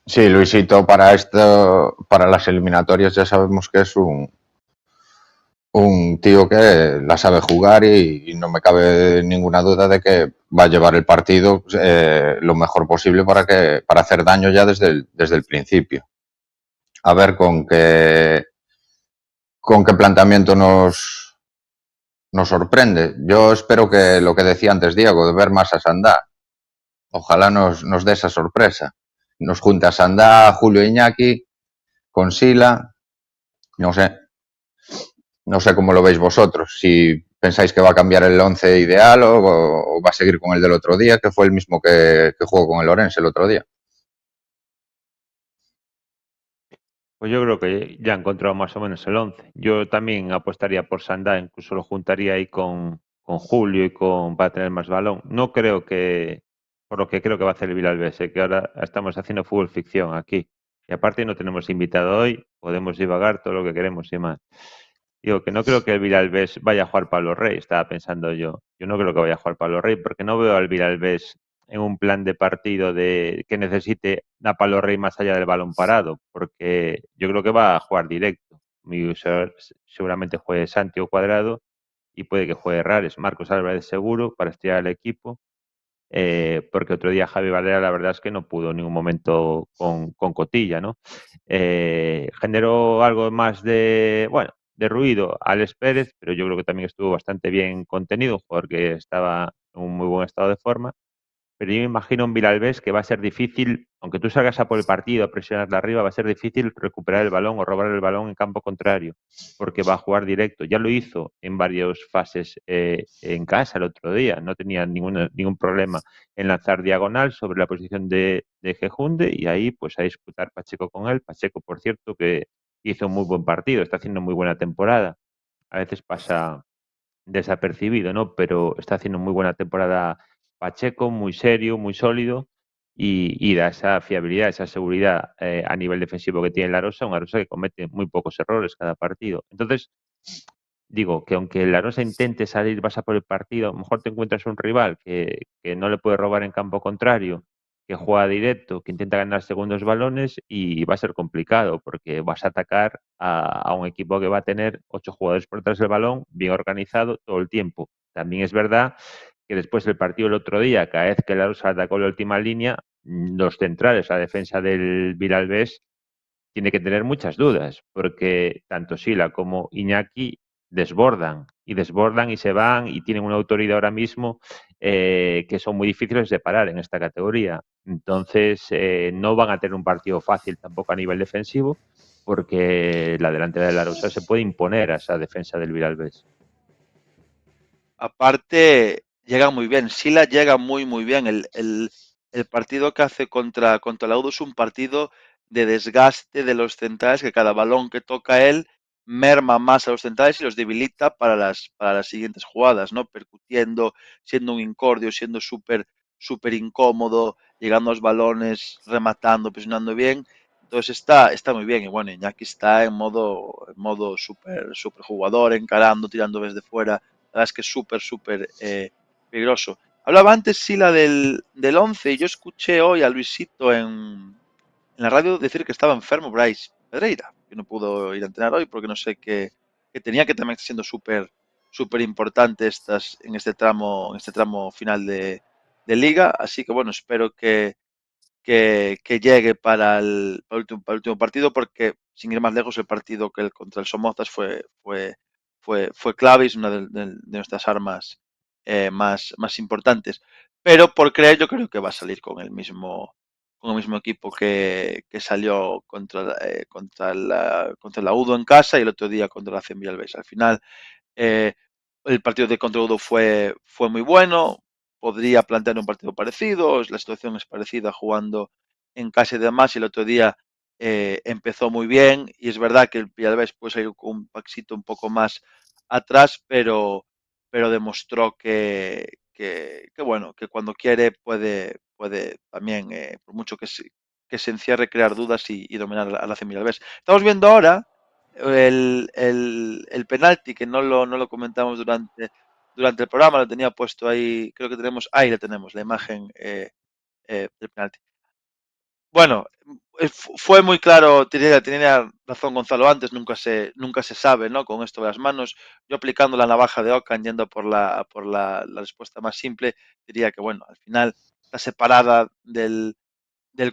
Sí, Luisito, para las eliminatorias ya sabemos que es un tío que la sabe jugar y no me cabe ninguna duda de que va a llevar el partido lo mejor posible para hacer daño ya desde el principio. A ver con qué planteamiento nos sorprende. Yo espero que lo que decía antes Diego, de ver más a Sandá, ojalá nos dé esa sorpresa. Nos junta Sandá, Julio Iñaki, con Sila, no sé cómo lo veis vosotros, si pensáis que va a cambiar el 11 ideal o va a seguir con el del otro día, que fue el mismo que jugó con el Orense el otro día. Pues yo creo que ya he encontrado más o menos el 11. Yo también apostaría por Sandá, incluso lo juntaría ahí con Julio y para tener más balón. No creo por lo que creo que va a hacer el Villalbés, que ahora estamos haciendo fútbol ficción aquí. Y aparte no tenemos invitado hoy, podemos divagar todo lo que queremos y más. Digo que no creo que el Villalbés vaya a jugar Pablo Rey, estaba pensando yo. Yo no creo que vaya a jugar Pablo Rey porque no veo al Villalbés en un plan de partido que necesite a Pablo Rey más allá del balón parado, porque yo creo que va a jugar directo. Seguramente juegue Santi o Cuadrado y puede que juegue Rares, Marcos Álvarez seguro para estirar el equipo, porque otro día Javi Valera la verdad es que no pudo en ningún momento con Cotilla, ¿no? Generó algo más de ruido Alex Pérez, pero yo creo que también estuvo bastante bien contenido, un jugador que estaba en un muy buen estado de forma. Pero yo me imagino un Villalbés que va a ser difícil, aunque tú salgas a por el partido, a presionarla arriba, va a ser difícil recuperar el balón o robar el balón en campo contrario, porque va a jugar directo. Ya lo hizo en varias fases en casa el otro día, no tenía ningún problema en lanzar diagonal sobre la posición de Gejunde y ahí pues a disputar Pacheco con él. Pacheco, por cierto, que hizo un muy buen partido, está haciendo muy buena temporada. A veces pasa desapercibido, ¿no? Pero está haciendo muy buena temporada Pacheco, muy serio, muy sólido y da esa fiabilidad, esa seguridad a nivel defensivo que tiene la Rosa, una Rosa que comete muy pocos errores cada partido. Entonces, digo que aunque la Rosa intente salir, vas a por el partido, a lo mejor te encuentras un rival que no le puede robar en campo contrario que juega directo, que intenta ganar segundos balones y va a ser complicado porque vas a atacar a un equipo que va a tener 8 jugadores por detrás del balón, bien organizado todo el tiempo. También es verdad que después del partido el otro día, cada vez que la Rosa atacó la última línea, los centrales, la defensa del Villalbés, tiene que tener muchas dudas, porque tanto Sila como Iñaki desbordan y se van y tienen una autoridad ahora mismo que son muy difíciles de parar en esta categoría. Entonces, no van a tener un partido fácil tampoco a nivel defensivo, porque la delantera de la Rosa se puede imponer a esa defensa del Villalbés. Aparte, llega muy bien. Sila llega muy bien. El partido que hace contra la UDO es un partido de desgaste de los centrales, que cada balón que toca él merma más a los centrales y los debilita para las siguientes jugadas, ¿no? Percutiendo, siendo un incordio, siendo súper incómodo, llegando a los balones, rematando, presionando bien. Entonces está muy bien. Y bueno, Iñaki está en modo súper jugador, encarando, tirando desde fuera. La verdad es que es súper peligroso. Hablaba antes Sila del 11 y yo escuché hoy a Luisito en la radio decir que estaba enfermo Bryce Pedreira, que no pudo ir a entrenar hoy porque no sé qué tenía, que también está siendo súper importante en este tramo final de liga. Así que bueno, espero que llegue para el último partido, porque sin ir más lejos, el partido que contra el Somozas fue clave y es una de nuestras armas más importantes. Pero por creer, yo creo que va a salir con el mismo equipo que salió contra la UDO en casa y el otro día contra la CM Villalbés. Al final, eh, el partido de contra Udo fue muy bueno. Podría plantear un partido parecido. La situación es parecida jugando en casa y demás. Y el otro día empezó muy bien. Y es verdad que el Villalbés puede salir con un pasito un poco más atrás, pero demostró bueno, que cuando quiere puede también, por mucho que se encierre, crear dudas y dominar a la Villalbés. Estamos viendo ahora el penalti, que no lo comentamos durante el programa, lo tenía puesto ahí, creo que ahí le tenemos, la imagen del penalti. Bueno, fue muy claro, tenía razón Gonzalo antes, nunca se sabe, ¿no? Con esto de las manos, yo aplicando la navaja de Ocan, yendo por la respuesta más simple, diría que, bueno, al final está separada del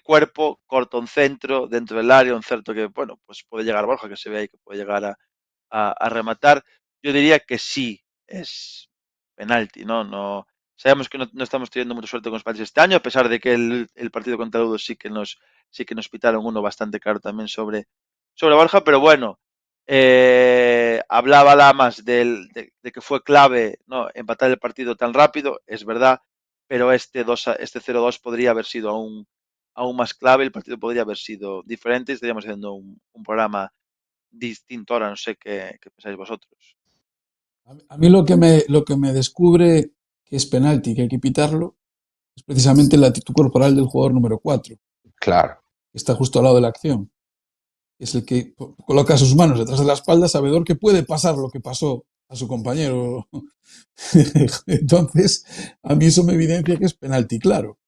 cuerpo, corta un centro dentro del área, un centro que, bueno, pues puede llegar a Borja, que se ve ahí que puede llegar a rematar. Yo diría que sí es penalti, ¿no? Sabemos que no estamos teniendo mucha suerte con los penaltis este año, a pesar de que el partido contra Ludo sí que nos pitaron uno bastante claro también sobre Borja, pero bueno, hablaba Lamas de que fue clave, ¿no?, empatar el partido tan rápido, es verdad, pero este 0-2 podría haber sido aún más clave, el partido podría haber sido diferente y estaríamos haciendo un programa distinto. Ahora no sé qué pensáis vosotros. A mí lo que me descubre que es penalti, que hay que pitarlo, es precisamente la actitud corporal del jugador número 4, Claro. que está justo al lado de la acción. Es el que coloca sus manos detrás de la espalda, sabedor que puede pasar lo que pasó a su compañero. Entonces, a mí eso me evidencia que es penalti, claro.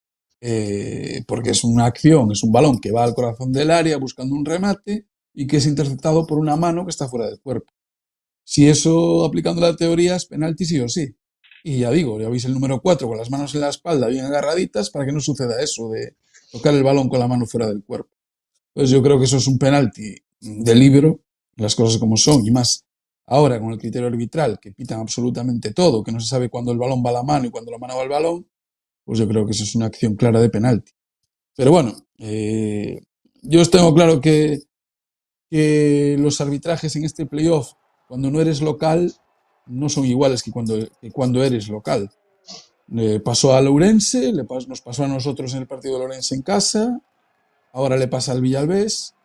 Porque es una acción, es un balón que va al corazón del área buscando un remate y que es interceptado por una mano que está fuera del cuerpo. Si eso, aplicando la teoría, es penalti sí o sí. Y ya digo, ya veis el número 4 con las manos en la espalda bien agarraditas para que no suceda eso de tocar el balón con la mano fuera del cuerpo. Pues yo creo que eso es un penalti de libro, las cosas como son, y más ahora con el criterio arbitral, que pitan absolutamente todo, que no se sabe cuándo el balón va a la mano y cuándo la mano va al balón, pues yo creo que eso es una acción clara de penalti. Pero bueno, yo os tengo claro que los arbitrajes en este playoff, cuando no eres local, no son iguales que cuando eres local. Pasó a Lourense, nos pasó a nosotros en el partido de Lourense en casa, ahora le pasa al Villalbés,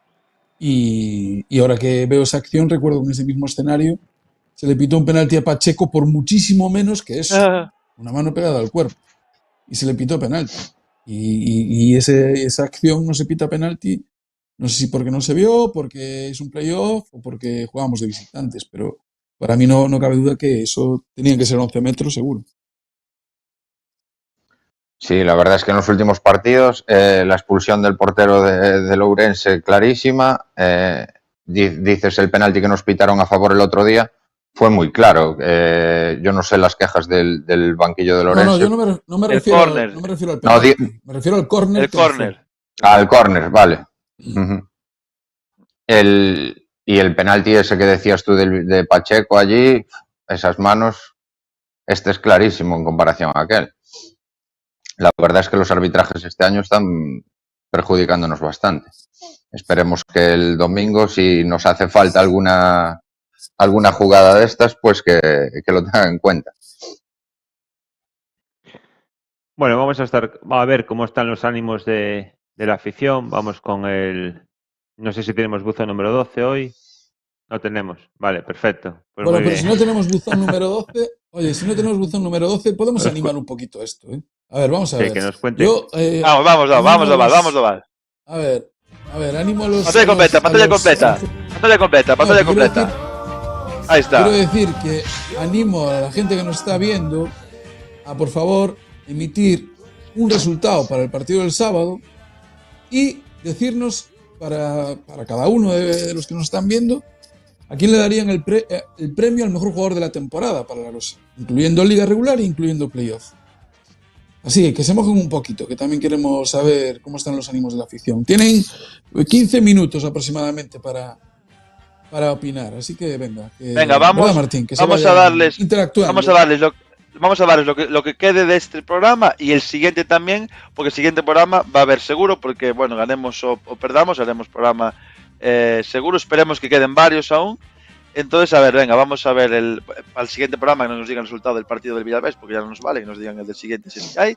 y ahora que veo esa acción, recuerdo que en ese mismo escenario se le pitó un penalti a Pacheco por muchísimo menos que eso, una mano pegada al cuerpo, y se le pitó penalti. Y esa acción no se pita penalti, no sé si porque no se vio, porque es un playoff o porque jugábamos de visitantes, pero para mí no cabe duda que eso tenía que ser 11 metros seguro. Sí, la verdad es que en los últimos partidos la expulsión del portero de Ourense clarísima. Dices el penalti que nos pitaron a favor el otro día, fue muy claro. Yo no sé las quejas del banquillo de No, yo Ourense. no me El refiero córner. no me refiero al No, penalti, me refiero al córner El que hizo. córner. Al córner, vale. Ujú. Y el penalti ese que decías tú de Pacheco allí, esas manos, este es clarísimo en comparación a aquel. La verdad es que los arbitrajes este año están perjudicándonos bastante. Esperemos que el domingo, si nos hace falta alguna jugada de estas, pues que lo tengan en cuenta. Bueno, vamos a ver cómo están los ánimos de la afición. Vamos con el... No sé si tenemos buzón número 12 hoy. No tenemos. Vale, perfecto. Pues Bueno, muy pero bien. si no tenemos buzón número 12, oye, si no tenemos buzón número 12, podemos animar un poquito esto, ¿eh? A ver, vamos a Sí, ver. que nos cuente. Vamos, Doval. A ver, animo a los... Pantalla completa. Quiero decir, Ahí está. quiero decir que animo a la gente que nos está viendo a, por favor, emitir un resultado para el partido del sábado y decirnos para cada uno de los que nos están viendo a quién le darían el premio al mejor jugador de la temporada para la Rosa, incluyendo liga regular e incluyendo playoff. Así que se mojen un poquito, que también queremos saber cómo están los ánimos de la afición. Tienen 15 minutos aproximadamente para opinar, así que venga. Venga, vamos, ¿verdad, Martín? Que vamos se a vayan darles, interactuando. vamos a darles lo que quede de este programa y el siguiente también, porque el siguiente programa va a haber seguro, porque bueno, ganemos o perdamos, haremos programa seguro, esperemos que queden varios aún. Entonces, a ver, venga, vamos a ver al siguiente programa que nos digan el resultado del partido del Villavés, porque ya no nos vale que nos digan el del siguiente si hay,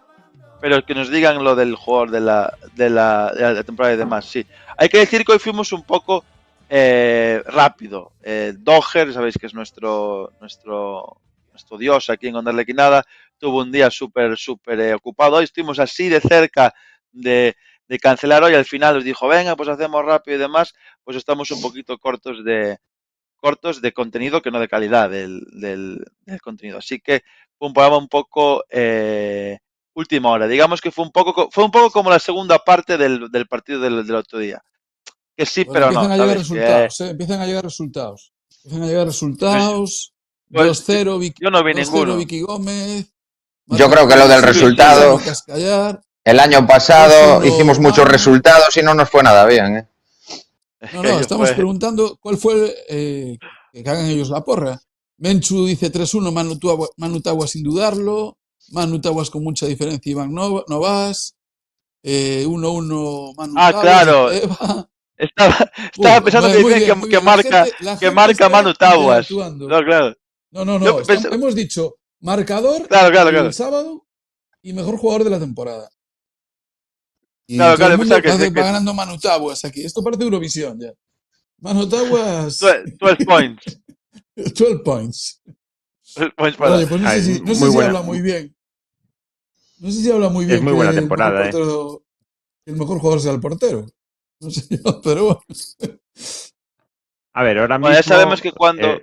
pero que nos digan lo del jugador de la temporada y demás, sí. Hay que decir que hoy fuimos un poco rápido. Dogger, sabéis que es nuestro dios aquí en Onda Arlequinada, tuvo un día súper ocupado. Hoy estuvimos así de cerca de cancelar hoy, al final nos dijo, venga, pues hacemos rápido y demás, pues estamos un poquito cortos de contenido que no de calidad del contenido. Así que fue un programa un poco última hora. Digamos que fue un poco como la segunda parte del partido del otro día. Que sí, Bueno, pero no, empiezan ¿sabes? a llegar resultados, Empiezan a llegar resultados. Pues 2-0 yo no vi ninguno. Vicky Gómez. Yo creo que lo del resultado, el año pasado hicimos muchos resultados y no nos fue nada bien, ¿eh? No, estamos preguntando cuál fue que hagan ellos la porra. Menchu dice 3-1, Manu Taguas sin dudarlo. Manu Taguas con mucha diferencia, Iván Novas. 1-1 Manu Taguas. Claro. Estaba pensando que marca Manu Taguas. No, claro. No. Hemos dicho marcador el sábado y mejor jugador de la temporada. Y todo el mundo va ganando Manu Taguas aquí. Esto parece Eurovisión ya. Manu Taguas... 12 points. 12 points. 12 points para... Oye, pues no sé si habla muy bien. No sé si habla muy bien. Es muy buena temporada, el mejor jugador sea el portero. No sé yo, pero bueno. A ver, ahora mismo... ya sabemos que cuando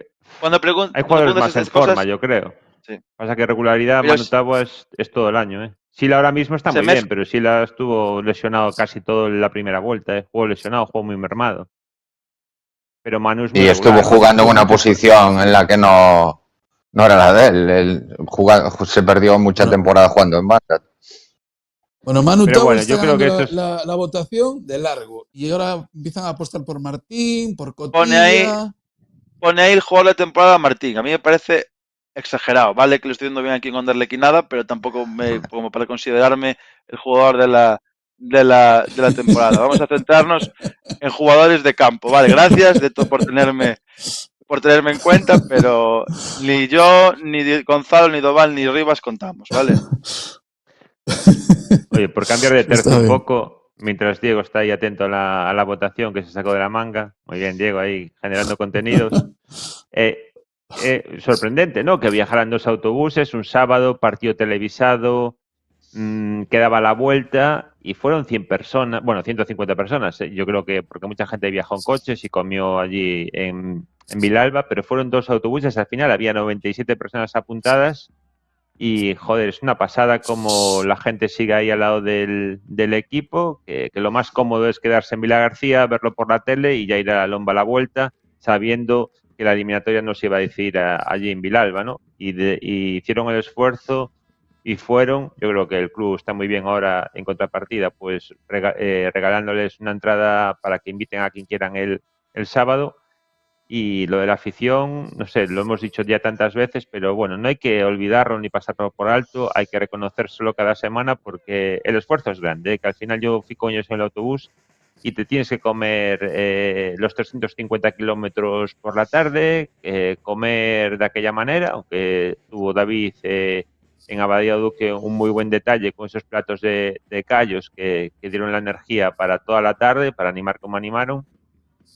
preguntan... Hay jugadores más en forma, yo creo. Sí. Pasa que regularidad, Manu Taguas es todo el año, ¿eh? Sila ahora mismo está muy bien, pero Sila estuvo lesionado casi todo en la primera vuelta, ¿eh? Jugó lesionado, jugó muy mermado. Pero Manu es muy y regular, estuvo jugando en una posición en la que no era la de él. Se perdió mucha temporada jugando en banda. Bueno, Manu Taguas está ganando la votación de largo. Y ahora empiezan a apostar por Martín, por Cotilla. Pone ahí el jugador de la temporada Martín. A mí me parece exagerado. Vale que lo estoy viendo bien aquí en Onda Arlequinada, pero tampoco como para considerarme el jugador de la temporada. Vamos a centrarnos en jugadores de campo. Vale, gracias por tenerme en cuenta, pero ni yo, ni Gonzalo, ni Doval, ni Rivas contamos, ¿vale? Oye, por cambiar de tercio un poco, mientras Diego está ahí atento a la votación que se sacó de la manga. Muy bien, Diego, ahí generando contenidos. Sorprendente, ¿no? Que viajaran 2 autobuses, un sábado, partido televisado, quedaba la vuelta y fueron 100 personas, bueno, 150 personas. Yo creo que porque mucha gente viajó en coches y comió allí en Vilalba, pero fueron 2 autobuses. Al final había 97 personas apuntadas Y, joder, es una pasada como la gente sigue ahí al lado del equipo, que lo más cómodo es quedarse en Vilagarcía, verlo por la tele y ya ir a la Lomba a la vuelta, sabiendo que la eliminatoria no se iba a decidir allí en Vilalba, ¿no? Y hicieron el esfuerzo y fueron. Yo creo que el club está muy bien ahora en contrapartida, pues regalándoles una entrada para que inviten a quien quieran el sábado. Y lo de la afición, no sé, lo hemos dicho ya tantas veces, pero bueno, no hay que olvidarlo ni pasarlo por alto, hay que reconocérselo cada semana porque el esfuerzo es grande, ¿eh? Que al final yo fui con ellos en el autobús y te tienes que comer los 350 kilómetros por la tarde, comer de aquella manera, aunque tuvo David en Abadía Duque un muy buen detalle con esos platos de callos que dieron la energía para toda la tarde, para animar como animaron.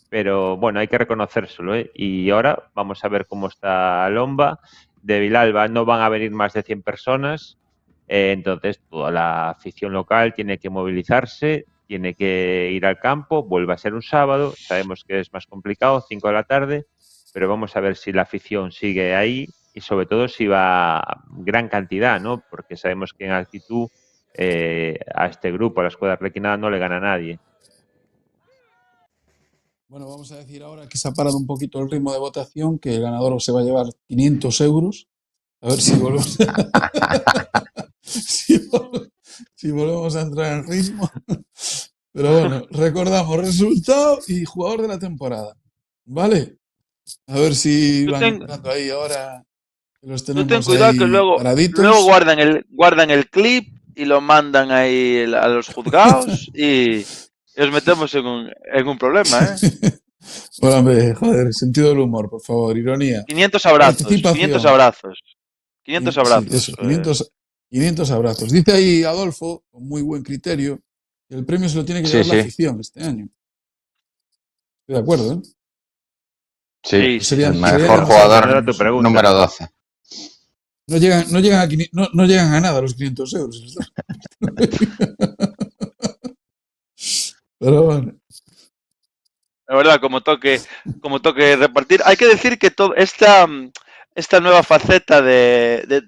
Pero bueno, hay que reconocérselo, ¿eh? Y ahora vamos a ver cómo está Lomba. De Vilalba no van a venir más de 100 personas, entonces toda la afición local tiene que movilizarse, tiene que ir al campo, vuelve a ser un sábado, sabemos que es más complicado, 5 de la tarde, pero vamos a ver si la afición sigue ahí y sobre todo si va gran cantidad, ¿no? Porque sabemos que en altitud a este grupo, a la Escuadra Arlequinada, no le gana a nadie. Bueno, vamos a decir ahora que se ha parado un poquito el ritmo de votación, que el ganador se va a llevar 500 euros. A ver si volvemos, si volvemos a entrar en ritmo. Pero bueno, recordamos resultado y jugador de la temporada. ¿Vale? A ver si van entrando ahí ahora. Que los tenemos tú ten cuidado ahí que luego paraditos. guardan el clip y lo mandan ahí a los juzgados y os metemos en un problema, ¿eh? Bueno, hombre, joder, sentido del humor, por favor, ironía. 500 abrazos, 500 abrazos. 500 abrazos. Sí, eso, 500 abrazos. Dice ahí Adolfo, con muy buen criterio, que el premio se lo tiene que llevar la afición este año. Estoy de acuerdo, ¿eh? Sí, sería el mejor jugador número 12. No llegan a nada los 500 euros. Pero bueno. La verdad, como toque repartir. Hay que decir que esta nueva faceta de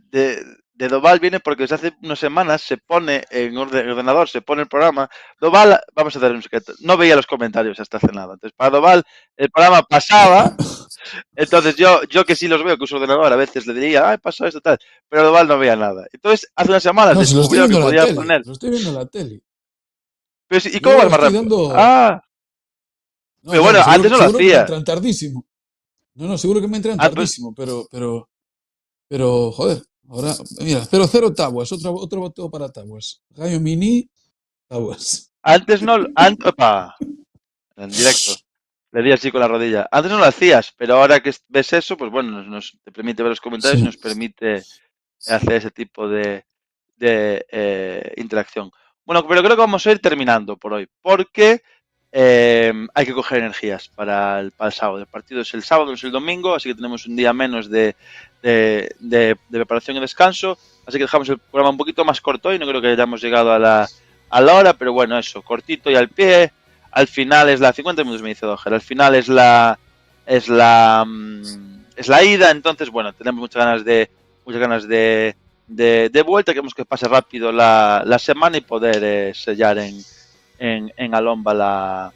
Doval viene porque desde hace unas semanas se pone en ordenador, se pone el programa. Doval, vamos a hacer un secreto, no veía los comentarios hasta hace nada. Entonces, para Doval, el programa pasaba. Entonces, yo que sí los veo, que uso ordenador, a veces le diría, ay, pasó esto, tal. Pero Doval no veía nada. Entonces, hace unas semanas descubrió que podía poner. Lo estoy viendo en la tele. Pero, ¿y cómo va más rápido? No, pero bueno, antes no lo hacía. Me entran tardísimo. No, seguro que me entran tardísimo, pero, joder, ahora, mira, 0-0 Taguas, otro voto para Taguas. Gallo Mini, Taguas. Antes no, opa, en directo, le di así con la rodilla. Antes no lo hacías, pero ahora que ves eso, pues bueno, te permite ver los comentarios y nos permite hacer ese tipo de interacción. Bueno, pero creo que vamos a ir terminando por hoy, porque hay que coger energías para el sábado. El partido es el sábado, no es el domingo, así que tenemos un día menos de preparación y descanso. Así que dejamos el programa un poquito más corto hoy. No creo que hayamos llegado a la hora, pero bueno, eso, cortito y al pie. Al final es la 50 minutos, me dice Doher. Al final es la ida. Entonces, bueno, tenemos muchas ganas de vuelta. Queremos que pase rápido la semana y poder sellar en Alomba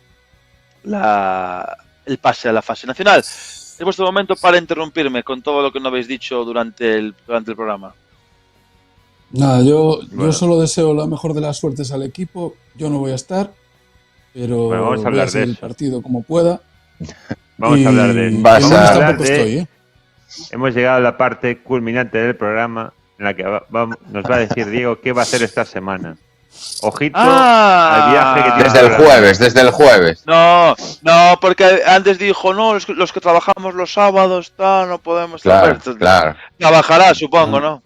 el pase a la fase nacional. Es vuestro momento para interrumpirme con todo lo que no habéis dicho durante el programa. Nada, yo solo deseo la mejor de las suertes al equipo. Yo no voy a estar, pero vamos a hablar voy a de el partido como pueda. Vamos a hablar de eso. Hemos llegado a la parte culminante del programa en la que nos va a decir Diego qué va a hacer esta semana. Ojito al viaje que tiene desde el jueves. No, porque antes dijo, no, los que trabajamos los sábados, no podemos claro. Trabajará, supongo, ¿no?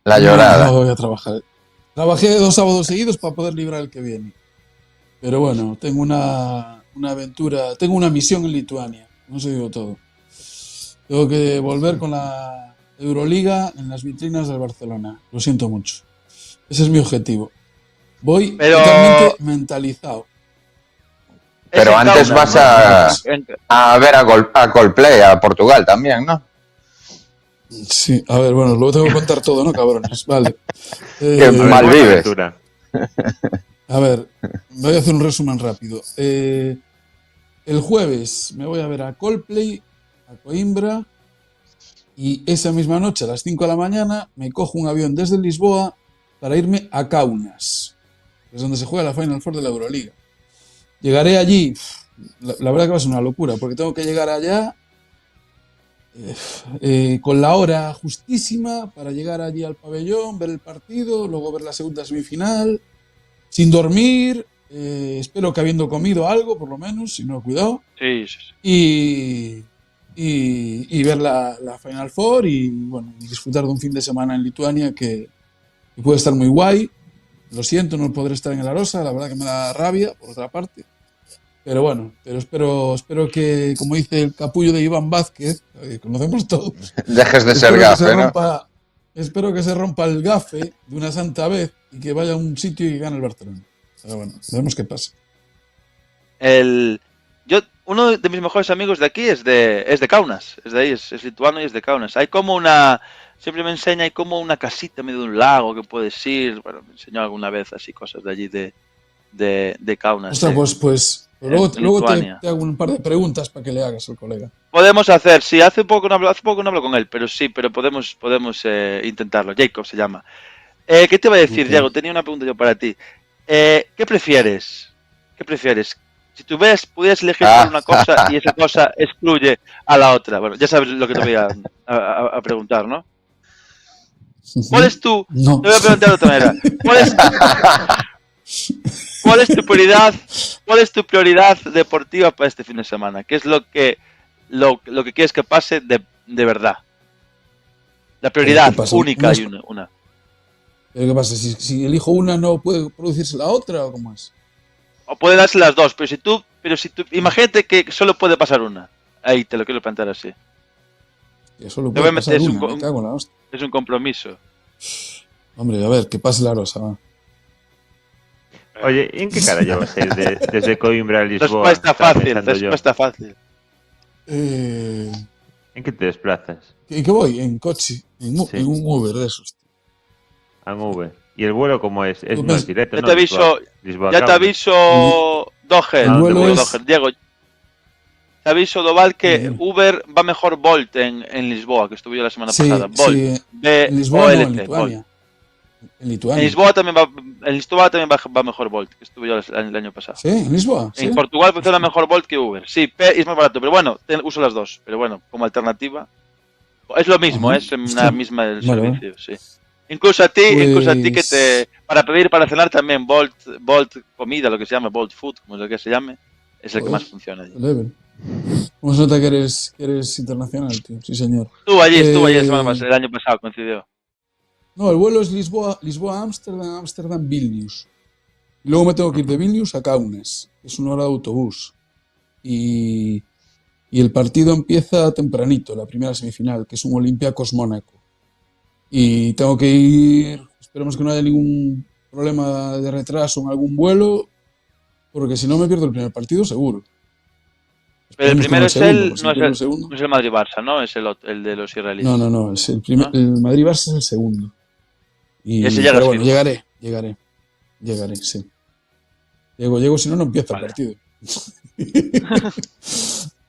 La llorada. No voy a trabajar. Trabajé 2 sábados seguidos para poder librar el que viene. Pero bueno, tengo una aventura, tengo una misión en Lituania. No se digo todo. Tengo que volver con la Euroliga en las vitrinas del Barcelona. Lo siento mucho. Ese es mi objetivo. Voy totalmente mentalizado. Pero antes vas a ver a Coldplay, a Portugal también, ¿no? Sí, a ver, bueno, luego tengo que contar todo, ¿no, cabrones? Vale. Qué A ver, mal buena vives. aventura. A ver, voy a hacer un resumen rápido. El jueves me voy a ver a Coldplay, a Coimbra, y esa misma noche, a las 5 de la mañana, me cojo un avión desde Lisboa para irme a Kaunas, que es donde se juega la Final Four de la Euroliga. Llegaré allí, la verdad que va a ser una locura, porque tengo que llegar allá con la hora justísima para llegar allí al pabellón, ver el partido, luego ver la segunda semifinal, sin dormir, espero que habiendo comido algo, por lo menos, si no, cuidado, Sí, sí, sí. y ver la Final Four y, bueno, y disfrutar de un fin de semana en Lituania que puede estar muy guay. Lo siento, no podré estar en el Arosa, la verdad que me da rabia, por otra parte. Pero bueno, espero que, como dice el capullo de Iván Vázquez, que conocemos todos, Dejes de ser espero que gafe, se ¿no? rompa, espero que se rompa el gafe de una santa vez y que vaya a un sitio y gane el Barcelona. Pero bueno, veremos qué pasa. Uno de mis mejores amigos de aquí es de Kaunas, es de ahí, es lituano y es de Kaunas. Hay como siempre me enseña, hay como una casita en medio de un lago que puedes ir. Bueno, me enseñó alguna vez así cosas de allí de Kaunas, Ostras, pues luego Lituania. te hago un par de preguntas para que le hagas al colega. Podemos hacer, sí, hace poco no hablo con él, pero sí, pero podemos intentarlo. Jacob se llama. ¿Qué te iba a decir, Ok. Diego? Tenía una pregunta yo para ti. ¿Qué prefieres? ¿Qué prefieres? Si tú pudieras elegir solo una cosa y esa cosa excluye a la otra. Bueno, ya sabes lo que te voy a preguntar, ¿no? ¿Cuál es tu... No. Te voy a preguntar de otra manera. ¿Cuál es tu prioridad deportiva para este fin de semana? ¿Qué es lo que quieres que pase de verdad? La prioridad ¿Qué pasa? única y una. ¿Pero qué pasa? Si elijo una, ¿no puede producirse la otra o cómo es? O puede darse las dos, pero si tú, imagínate que solo puede pasar una. Ahí te lo quiero plantear así. Que solo Te voy puede a meter, pasar una, me cago en la hostia. es un compromiso. Hombre, a ver, que pase la rosa, va. Oye, ¿en qué cara llevas a ir desde Coimbra a Lisboa? Respuesta Estaba fácil, pensando yo. respuesta fácil. ¿En qué te desplazas? ¿Qué voy? En coche, Sí. en un Uber de esos. A Uber. ¿Y el vuelo cómo es? Pues No es directo, Ya ¿no? te aviso, Lisboa ya te Kaunas. aviso, Doger. El vuelo Digo, es- Doger, Diego. Te aviso, Doval, que Dime. Uber va mejor Bolt en Lisboa, que estuve yo la semana Sí, pasada. Bolt. sí, en Lisboa no, en B-O-L-T, Bolt. Lituania. En Lituania. En Lisboa también va mejor Bolt, que estuve yo el año pasado. ¿Sí? ¿En Lisboa? ¿Sí? En Portugal funciona mejor Bolt que Uber. Sí, es más barato, pero bueno, uso las dos. Pero bueno, como alternativa. Es lo mismo, Ajá. es una Hostia. misma del Vale, servicio, sí. Incluso a ti que Pues- para pedir, para cenar también Bolt comida, lo que se llama, Bolt Food, como es lo que se llame, es el que Joder. más funciona allí. Level. ¿Cómo se nota que eres internacional, tío? Sí, señor. Estuvo allí el año pasado, coincidió. No, el vuelo es Lisboa-Ámsterdam, Ámsterdam-Vilnius. Y luego me tengo que ir de Vilnius a Kaunas, que es una hora de autobús. Y el partido empieza tempranito, la primera semifinal, que es un Olympiacos-Mónaco. Y tengo que ir, esperemos que no haya ningún problema de retraso en algún vuelo, porque si no me pierdo el primer partido seguro. Pero el Esperemos que primero no es el segundo, porque si me pierdo el segundo- no es el Madrid-Barça, ¿no? Es el de los israelíes. No, es el primer, ¿No? el Madrid-Barça es el segundo. Ese llegas pero bueno, fijo. llegaré, sí. Llego, si no, no empieza Vale. el partido.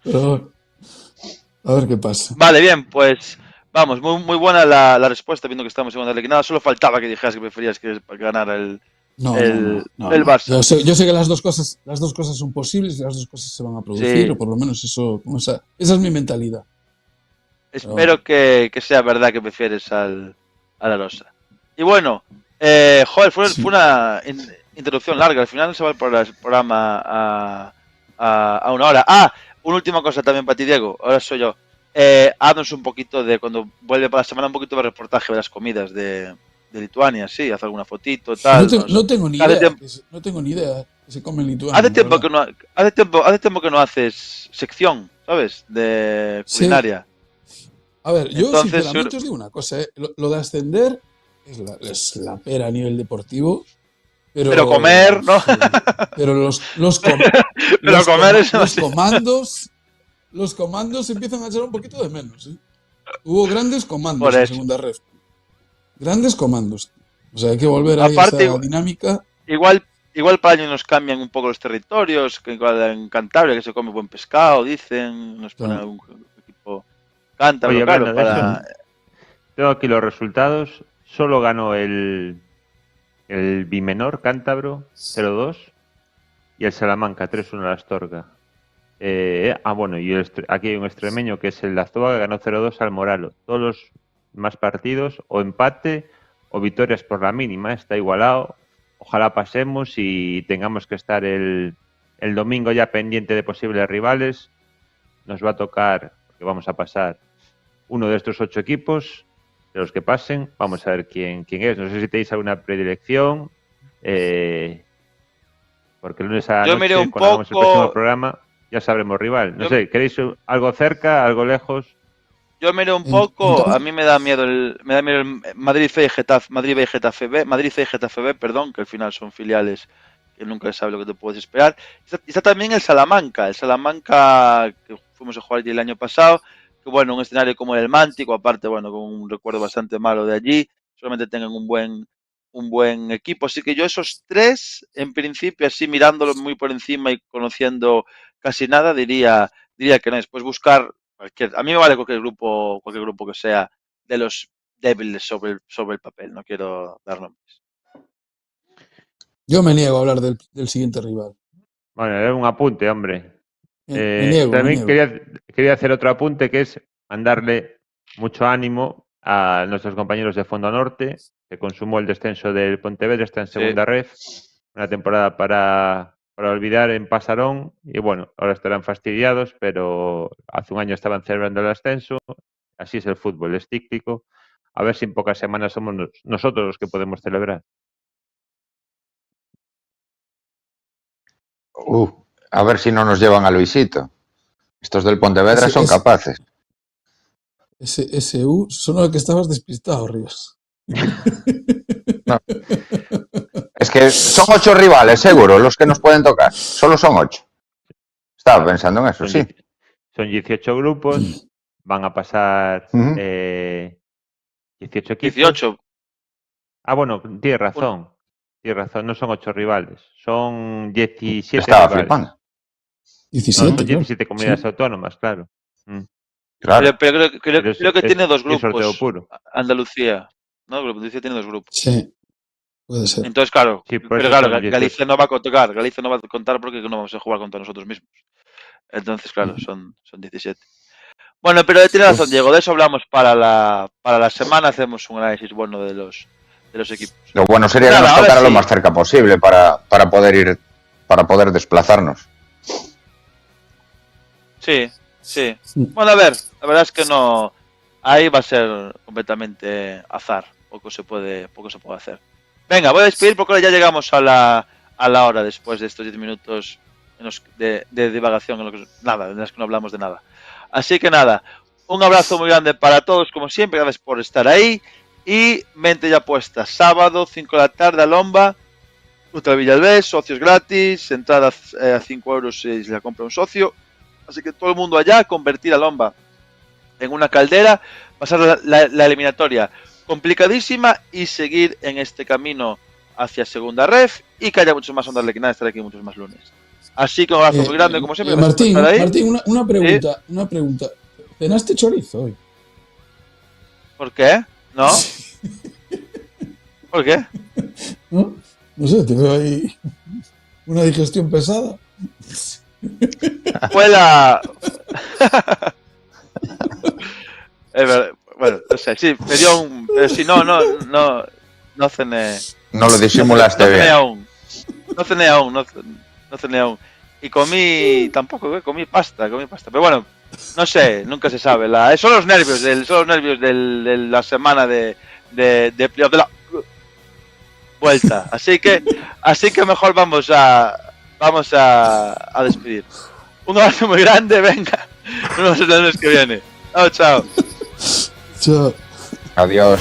Pero bueno, a ver qué pasa. Vale, bien, pues vamos, muy buena la respuesta, viendo que estamos en segunda ley. Nada, solo faltaba que dijeras que preferías que ganara el Barça. Yo sé que las dos cosas son posibles y las dos cosas se van a producir, Sí. o por lo menos esa es mi mentalidad. Espero que sea verdad que prefieres a la Rosa. Y bueno, joder, fue una introducción larga. Al final se va el programa a una hora. Una última cosa también para ti, Diego. Ahora soy yo. Haznos un poquito de, cuando vuelve para la semana, un poquito de reportaje de las comidas de Lituania, sí, haz alguna fotito, tal. No tengo ni Hace idea. tiempo- No tengo ni idea que se come en Lituania. Hace la tiempo verdad. hace tiempo que no haces sección, ¿sabes? De Sí. culinaria. A ver, yo Entonces, sinceramente os digo una cosa, lo de ascender es la pera a nivel deportivo, Pero comer, ¿no? Pero Pero comer es los comandos empiezan a echar un poquito de menos, ¿eh? Hubo grandes comandos Por en eso. segunda ref. Grandes comandos. O sea, hay que volver a Aparte, esa dinámica. igual para año nos cambian un poco los territorios, que igual en Cantabria que se come buen pescado, dicen, nos ponen Claro. algún equipo cántabro, Oye, claro, hablando de para... eso, tengo aquí los resultados. Solo ganó el Bimenor Cántabro 0-2 y el Salamanca 3-1 a la Astorga. Bueno, y aquí hay un extremeño que es el Azuaga, que ganó 0-2 al Moralo. Todos los más partidos o empate o victorias por la mínima. Está igualado. Ojalá pasemos y tengamos que estar el domingo ya pendiente de posibles rivales. Nos va a tocar, porque vamos a pasar uno de estos 8 equipos, de los que pasen. Vamos a ver quién es. No sé si tenéis alguna predilección. Porque el lunes a la Yo noche, miré un cuando hagamos el poco- próximo programa, ya sabremos rival. No Yo- sé, ¿queréis algo cerca, algo lejos? Yo miré un En- poco, entonces- a mí me da miedo el Madrid B y Getafe B, perdón, que al final son filiales que nunca se sabe lo que te puedes esperar. Está también el Salamanca que fuimos a jugar allí el año pasado, que bueno, un escenario como el Mántico, aparte, bueno, con un recuerdo bastante malo de allí, solamente tengan un buen equipo. Así que yo esos 3, en principio, así mirándolos muy por encima y conociendo casi nada, diría que no. Después buscar a mí me vale cualquier grupo que sea de los débiles sobre el papel, no quiero dar nombres. Yo me niego a hablar del siguiente rival. Bueno, era un apunte, hombre. Me niego. También quería hacer otro apunte, que es mandarle mucho ánimo a nuestros compañeros de Fondo Norte, que consumó el descenso del Pontevedra, está en segunda ref, una temporada para olvidar en Pasarón, y bueno, ahora estarán fastidiados, pero hace un año estaban celebrando el ascenso. Así es el fútbol, es cíclico. A ver si en pocas semanas somos nosotros los que podemos celebrar. A ver si no nos llevan a Luisito. Estos del Pontevedra son capaces. SU, solo que estabas despistado, Ríos. No. Es que son 8 rivales, seguro, los que nos pueden tocar. Solo son 8. Estaba pensando en eso, sí. Son 18 grupos, van a pasar 18 equipos. 18. Bueno, tienes razón. No son 8 rivales, son 17 Estaba rivales. flipando. 17, Son 17 claro. comunidades Sí. autónomas, claro. Claro. Pero creo que es- tiene 2 es sorteo grupos. puro. Andalucía. No, Andalucía tiene 2 grupos. Sí, puede ser. Entonces, claro, Sí, por pero eso claro, son 18. Galicia no va a contar. Galicia no va a contar porque no vamos a jugar contra nosotros mismos. Entonces, claro, son 17. Bueno, pero tiene razón, Diego. De eso hablamos para la semana. Hacemos un análisis bueno de los equipos. Lo bueno sería que Nada, nos ahora tocara lo sí. más cerca posible para poder desplazarnos. Sí. Bueno, a ver, la verdad es que no. Ahí va a ser completamente azar. Poco se puede hacer. Venga, voy a despedir porque ahora ya llegamos a la hora después de estos 10 minutos de divagación en las que no hablamos de nada. Así que nada, un abrazo muy grande para todos, como siempre. Gracias por estar ahí. Y mente ya puesta. Sábado, 5 de la tarde, a Lomba. Ultra Villalbés, socios gratis. Entradas a 5 euros si la compra un socio. Así que todo el mundo allá, convertir a Lomba en una caldera, pasar la eliminatoria complicadísima y seguir en este camino hacia segunda ref y que haya muchos más ondas lequinadas, estar aquí muchos más lunes. Así que un abrazo muy grande, como siempre. Martín, gracias por estar ahí. Martín, una pregunta. ¿Cenaste chorizo hoy? ¿Por qué? ¿No? ¿Por qué? No sé, te veo ahí una digestión pesada. Fue la... bueno, no sé, sí, me dio un... Pero si no cené... No lo disimulaste bien. No cené aún. Y comí... Tampoco, comí pasta. Pero bueno, no sé, nunca se sabe. Son los nervios de la semana de playoff, de la vuelta. Así que mejor vamos a despedir. Un abrazo muy grande, venga. Nos vemos el lunes que viene. Chao. Chao. Adiós.